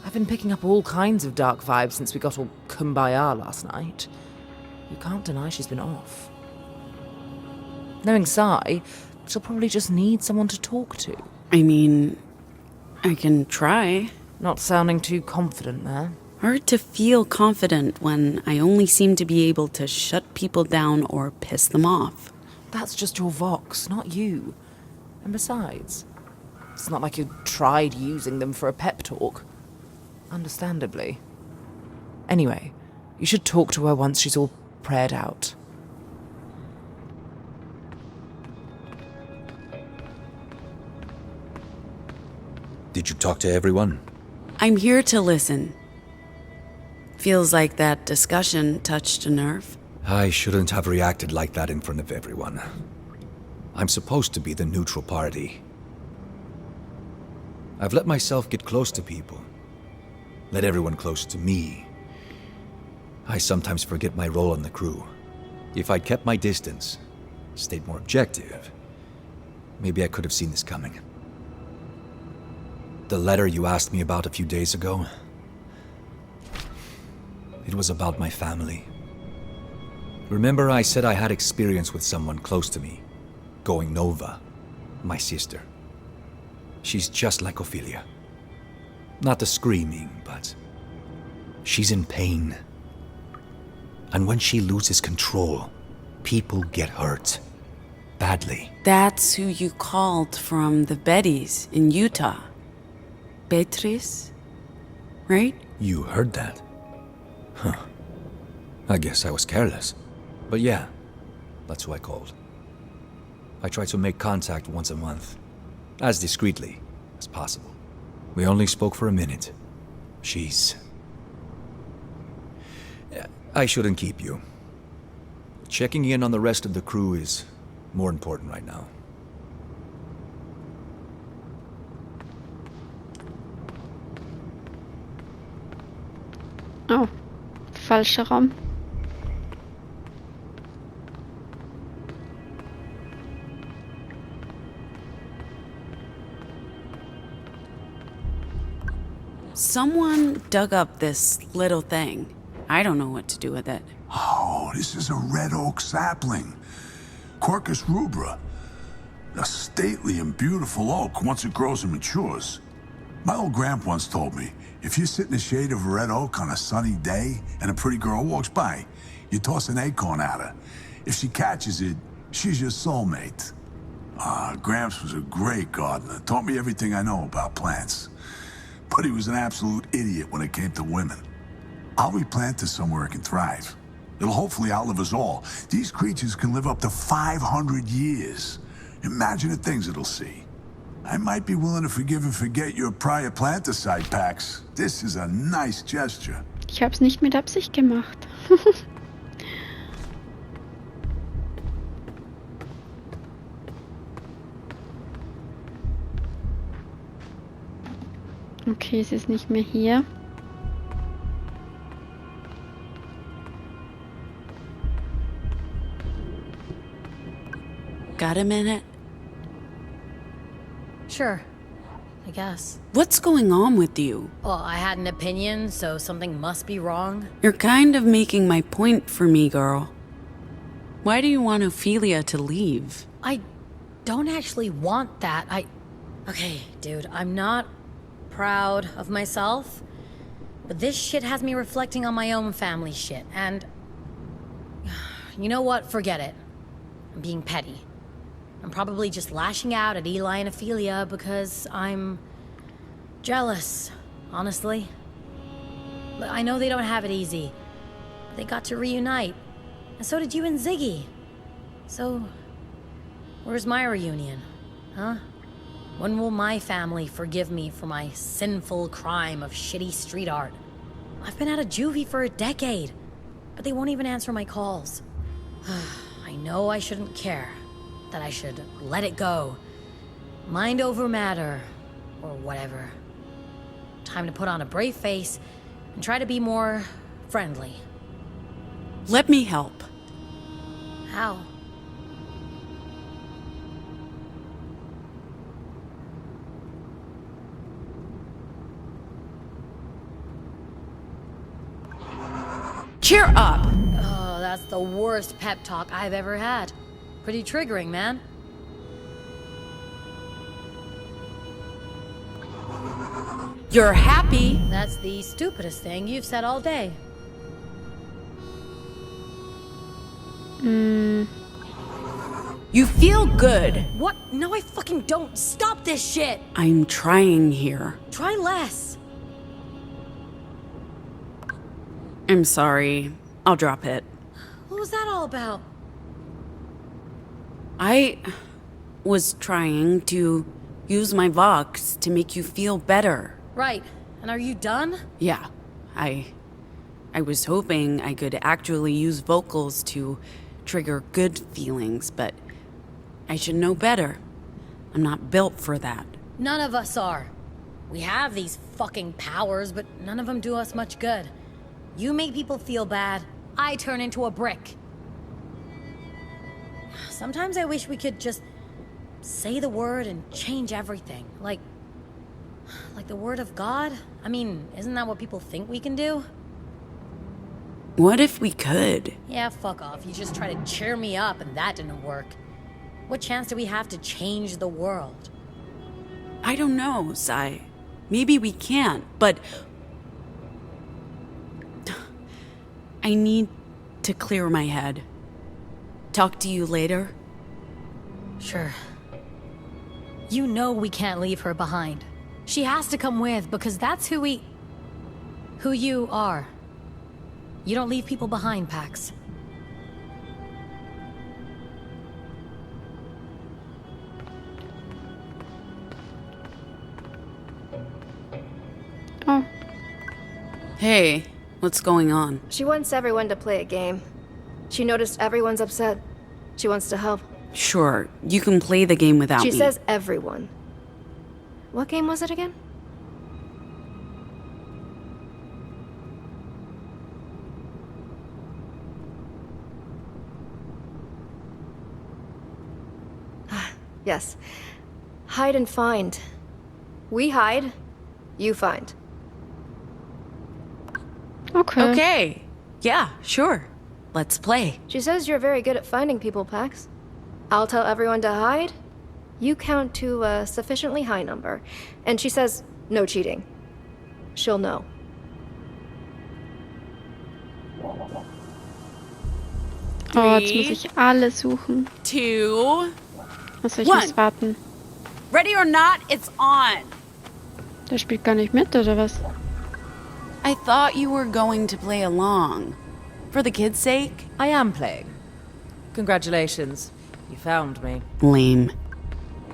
I've been picking up all kinds of dark vibes since we got all kumbaya last night. You can't deny she's been off. Knowing Sai, she'll probably just need someone to talk to. I mean, I can try. Not sounding too confident there. Hard to feel confident when I only seem to be able to shut people down or piss them off. That's just your vox, not you. And besides, it's not like you tried using them for a pep talk. Understandably. Anyway, you should talk to her once she's all prayed out. Did you talk to everyone? I'm here to listen. Feels like that discussion touched a nerve. I shouldn't have reacted like that in front of everyone. I'm supposed to be the neutral party. I've let myself get close to people. Let everyone close to me. I sometimes forget my role in the crew. If I'd kept my distance, stayed more objective, maybe I could have seen this coming. The letter you asked me about a few days ago, it was about my family. Remember I said I had experience with someone close to me, going Nova, my sister. She's just like Ophelia. Not the screaming, but she's in pain. And when she loses control, people get hurt. Badly. That's who you called from the Bettys in Utah. Beatrice? Right? You heard that? Huh. I guess I was careless. But yeah, that's who I called. I try to make contact once a month, as discreetly as possible. We only spoke for a minute. She's... I shouldn't keep you. Checking in on the rest of the crew is more important right now. Oh, falscher Raum. Someone dug up this little thing. I don't know what to do with it. Oh, this is a red oak sapling. Quercus rubra. A stately and beautiful oak once it grows and matures. My old grandpa once told me, if you sit in the shade of a red oak on a sunny day and a pretty girl walks by, you toss an acorn at her. If she catches it, she's your soulmate. Gramps was a great gardener, taught me everything I know about plants. But he was an absolute idiot when it came to women. I'll replant this somewhere it can thrive. It'll hopefully outlive us all. These creatures can live up to 500 years. Imagine the things it'll see. I might be willing to forgive and forget your prior planticide packs. This is a nice gesture. Ich hab's nicht mit Absicht gemacht. Okay, es ist nicht mehr hier. Got a minute? Sure, I guess. What's going on with you? Well, I had an opinion, so something must be wrong. You're kind of making my point for me, girl. Why do you want Ophelia to leave? I don't actually want that. Okay, dude, I'm not proud of myself, but this shit has me reflecting on my own family shit, and... You know what? Forget it. I'm being petty. I'm probably just lashing out at Eli and Ophelia because I'm jealous, honestly. But I know they don't have it easy. They got to reunite, and so did you and Ziggy. So, where's my reunion, huh? When will my family forgive me for my sinful crime of shitty street art? I've been out of juvie for a decade, but they won't even answer my calls. I know I shouldn't care, that I should let it go. Mind over matter, or whatever. Time to put on a brave face and try to be more friendly. Let me help. How? Cheer up! Oh, that's the worst pep talk I've ever had. Pretty triggering, man. You're happy. That's the stupidest thing you've said all day. You feel good. What? No, I fucking don't. Stop this shit! I'm trying here. Try less. I'm sorry. I'll drop it. What was that all about? I was trying to use my vox to make you feel better. Right. And are you done? Yeah. I was hoping I could actually use vocals to trigger good feelings, but I should know better. I'm not built for that. None of us are. We have these fucking powers, but none of them do us much good. You make people feel bad, I turn into a brick. Sometimes I wish we could just say the word and change everything. Like the word of God? I mean, isn't that what people think we can do? What if we could? Yeah, fuck off. You just tried to cheer me up and that didn't work. What chance do we have to change the world? I don't know, Sai. Maybe we can't, but I need to clear my head. Talk to you later? Sure. You know we can't leave her behind. She has to come with, because that's who you are. You don't leave people behind, Pax. Oh, Hey, what's going on? She wants everyone to play a game. She noticed everyone's upset. She wants to help. Sure, you can play the game without me. She says everyone. What game was it again? Yes. Hide and find. We hide, you find. okay. Okay. Yeah, sure. Let's play. She says you're very good at finding people, Pax. I'll tell everyone to hide. You count to a sufficiently high number. And she says, no cheating. She'll know. Oh, jetzt muss ich alle suchen. 2, Also ich muss warten. Ready or not, it's on. Der spielt gar nicht mit, oder was? I thought you were going to play along. For the kids' sake? I am playing. Congratulations. You found me. Lame.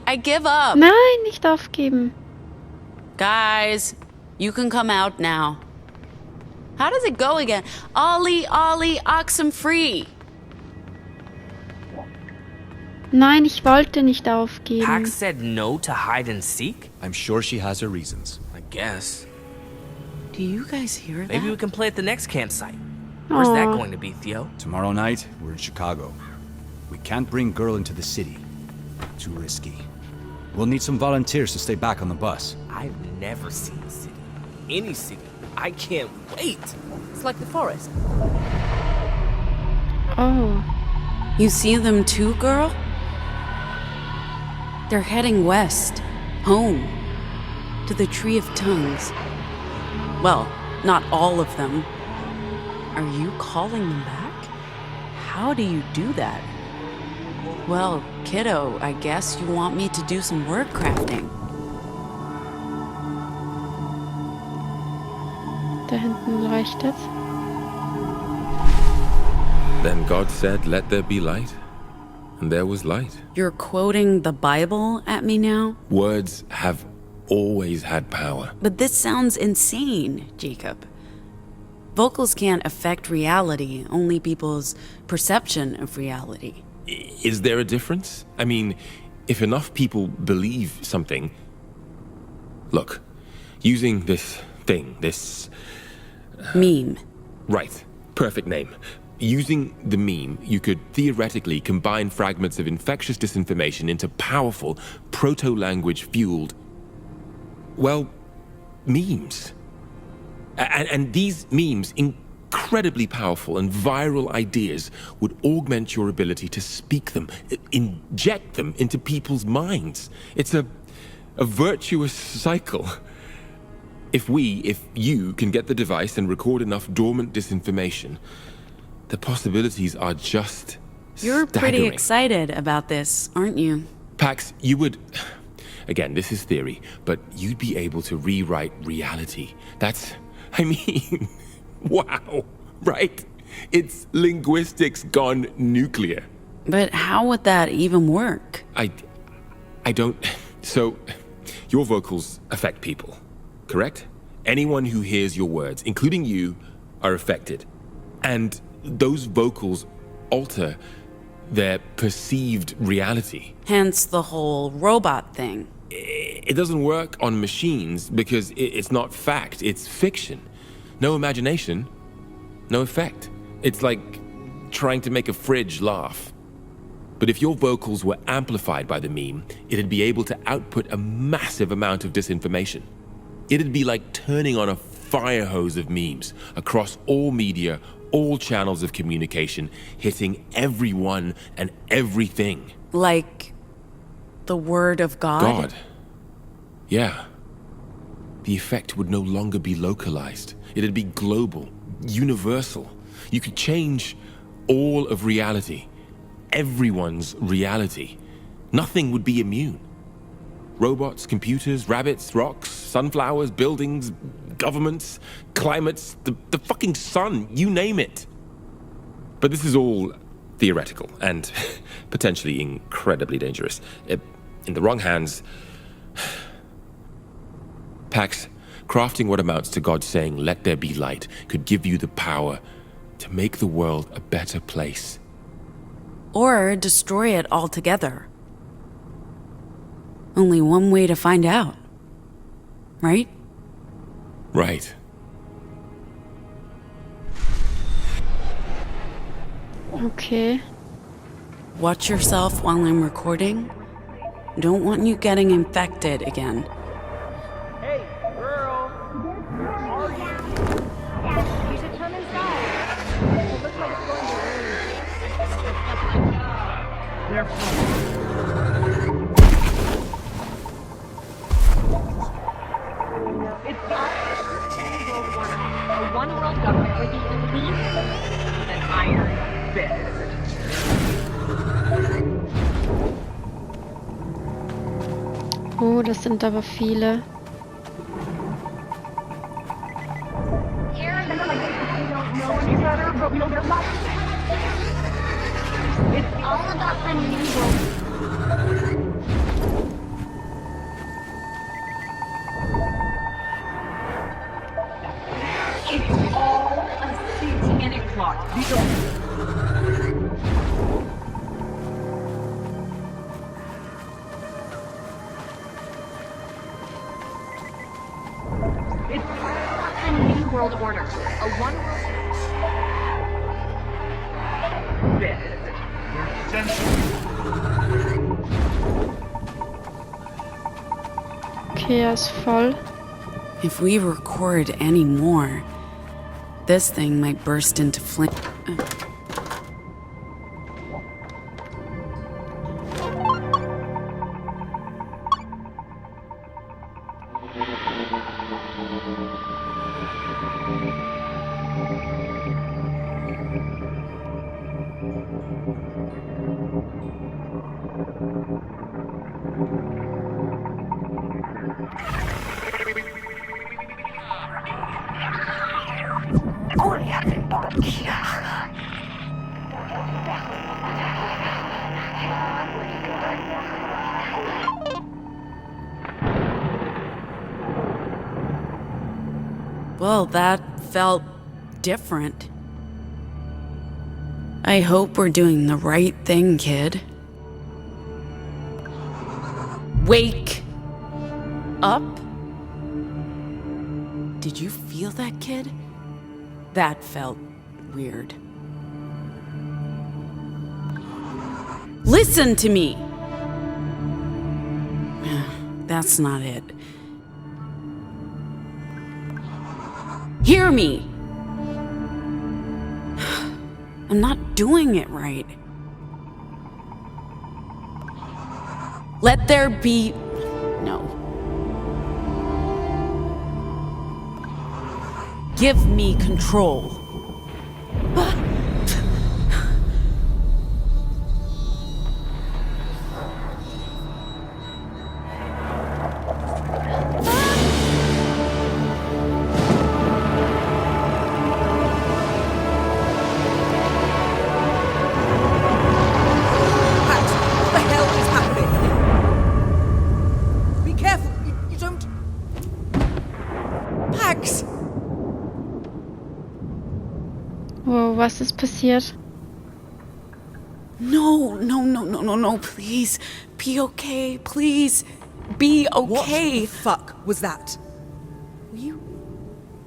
I give up. Nein, nicht aufgeben. Guys, you can come out now. How does it go again? Ollie, Ollie, oxen free. Nein, ich wollte nicht aufgeben. Pax said no to hide and seek? I'm sure she has her reasons. I guess. Do you guys hear that? Maybe we can play at the next campsite. Where's that Aw. going to be, Theo? Tomorrow night, we're in Chicago. We can't bring girl into the city. Too risky. We'll need some volunteers to stay back on the bus. I've never seen a city. Any city. I can't wait. It's like the forest. Oh. You see them too, girl? They're heading west. Home. To the Tree of Tongues. Well, not all of them. Are you calling them back? How do you do that? Well, kiddo, I guess you want me to do some word crafting. Da hinten leuchtet. Then God said, "Let there be light," and there was light. You're quoting the Bible at me now? Words have always had power. But this sounds insane, Jacob. Vocals can't affect reality, only people's perception of reality. Is there a difference? I mean, if enough people believe something... Look, using this thing, this... Meme. Right, perfect name. Using the meme, you could theoretically combine fragments of infectious disinformation into powerful, proto-language fueled... well, memes. And these memes, incredibly powerful and viral ideas, would augment your ability to speak them, inject them into people's minds. It's a virtuous cycle. If you can get the device and record enough dormant disinformation, the possibilities are just You're pretty staggering. excited about this, aren't you? Pax, you would... Again, this is theory, but you'd be able to rewrite reality. That's... I mean... wow, right? It's linguistics gone nuclear. But how would that even work? I don't... So, your vocals affect people, correct? Anyone who hears your words, including you, are affected. And those vocals alter their perceived reality. Hence the whole robot thing. It doesn't work on machines because it's not fact, it's fiction. No imagination, no effect. It's like trying to make a fridge laugh. But if your vocals were amplified by the meme, it'd be able to output a massive amount of disinformation. It'd be like turning on a fire hose of memes across all media, all channels of communication, hitting everyone and everything. Like the word of God? God. Yeah. The effect would no longer be localized. It'd be global, universal. You could change all of reality, everyone's reality. Nothing would be immune. Robots, computers, rabbits, rocks, sunflowers, buildings, governments, climates, the fucking sun, you name it. But this is all theoretical and potentially incredibly dangerous. In the wrong hands... Pax, crafting what amounts to God saying, "Let there be light," could give you the power to make the world a better place. Or destroy it altogether. Only one way to find out. Right? Right. Okay. Watch yourself while I'm recording. Don't want you getting infected again. Hey, girl! Where are you? You should come inside. It looks like it's going to rain. It's not world order. A one-world government where the elite an iron fist. Oh, das sind aber viele. It's all about the new world. It's all a satanic plot. It's a new world order. A one world. Okay, er ist voll. If we record any more, this thing might burst into flame. Well, that felt different. I hope we're doing the right thing, kid. Wake up. Did you feel that, kid? That felt weird. Listen to me! That's not it. Hear me! I'm not doing it right. Let there be... No. Give me control. Wow, was ist passiert? No, please. Be okay, please. Be okay. What the fuck was that? Were you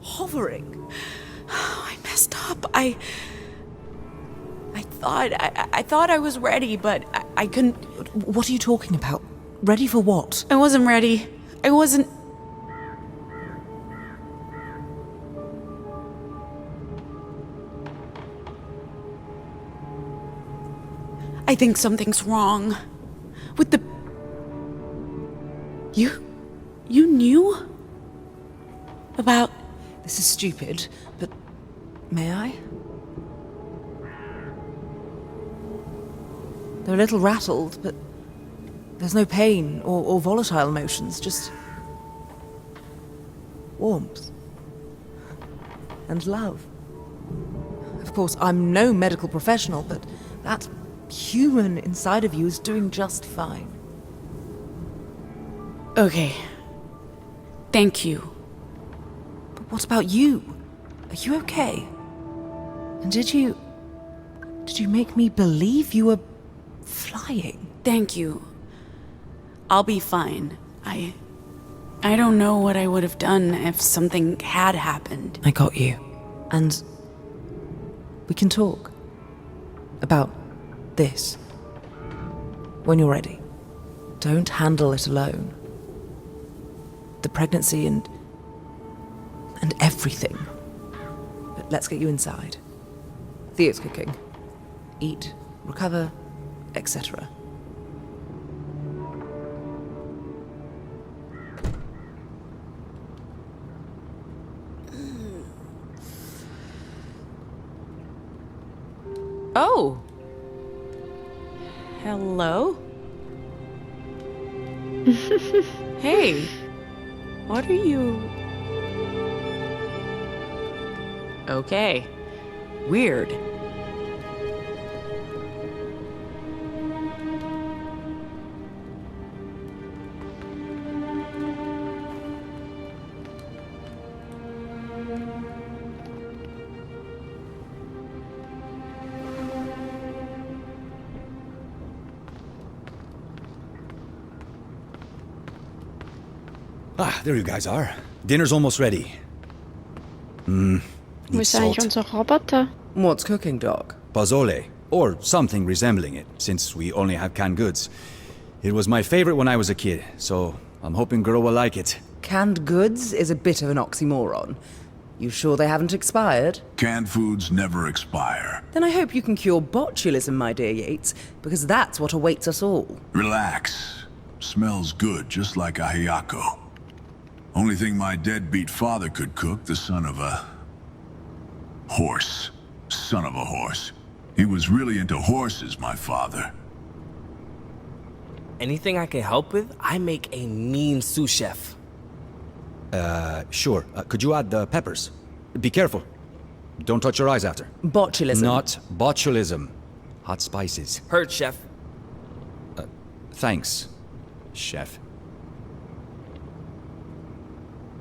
hovering? I messed up. I thought I was ready, but I couldn't. What are you talking about? Ready for what? I wasn't ready. I wasn't. I think something's wrong with the... You knew about... This is stupid, but may I? They're a little rattled, but there's no pain or volatile emotions, just warmth and love. Of course, I'm no medical professional, but that human inside of you is doing just fine. Okay. Thank you. But what about you? Are you okay? And did you make me believe you were flying? Thank you. I'll be fine. I don't know what I would have done if something had happened. I got you. And we can talk about this when you're ready. Don't handle it alone. The pregnancy and everything. But let's get you inside. Theo's cooking. Eat, recover, etc. Oh. Hello? Hey. What are you... Okay. Weird. Ah, there you guys are. Dinner's almost ready. Wo Needs ist eigentlich salt. unser Roboter? What's cooking, Doc? Pozole, or something resembling it, since we only have canned goods. It was my favorite when I was a kid, so I'm hoping girl will like it. Canned goods is a bit of an oxymoron. You sure they haven't expired? Canned foods never expire. Then I hope you can cure botulism, my dear Yates, because that's what awaits us all. Relax. Smells good, just like a Hayako. Only thing my deadbeat father could cook, the son of a... horse. Son of a horse. He was really into horses, my father. Anything I can help with? I make a mean sous chef. Sure. Could you add the peppers? Be careful. Don't touch your eyes after. Botulism. Not botulism. Hot spices. Heard, chef. Thanks, chef.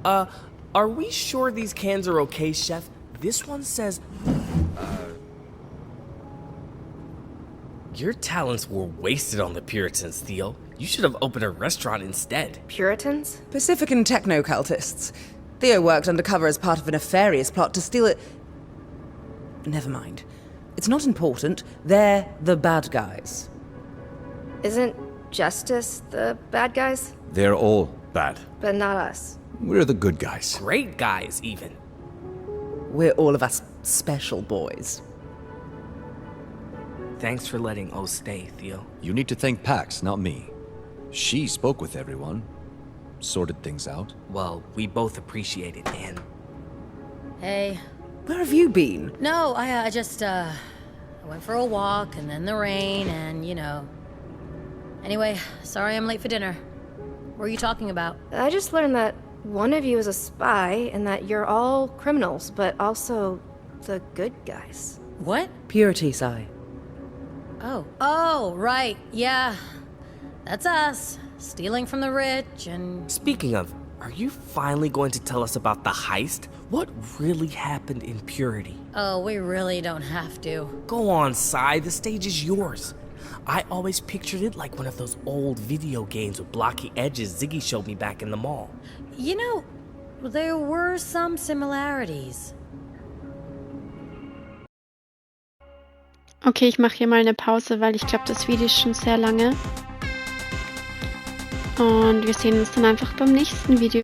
Are we sure these cans are okay, chef? This one says, your talents were wasted on the Puritans, Theo. You should have opened a restaurant instead. Puritans? Pacifican techno-cultists. Theo worked undercover as part of a nefarious plot to steal it. Never mind. It's not important. They're the bad guys. Isn't Justice the bad guys? They're all bad. But not us. We're the good guys. Great guys, even. We're all of us special boys. Thanks for letting O stay, Theo. You need to thank Pax, not me. She spoke with everyone, sorted things out. Well, we both appreciate it, and... Hey. Where have you been? No, I just, I went for a walk, and then the rain, and, you know. Anyway, sorry I'm late for dinner. What are you talking about? I just learned that one of you is a spy and that you're all criminals, but also the good guys. What? Purity, Sai. Oh, right, yeah. That's us, stealing from the rich and... Speaking of, are you finally going to tell us about the heist? What really happened in Purity? Oh, we really don't have to. Go on, Sai, the stage is yours. I always pictured it like one of those old video games with blocky edges Ziggy showed me back in the mall. You know, there were some similarities. Okay, ich mache hier mal eine Pause, weil ich glaube, das Video ist schon sehr lange. Und wir sehen uns dann einfach beim nächsten Video.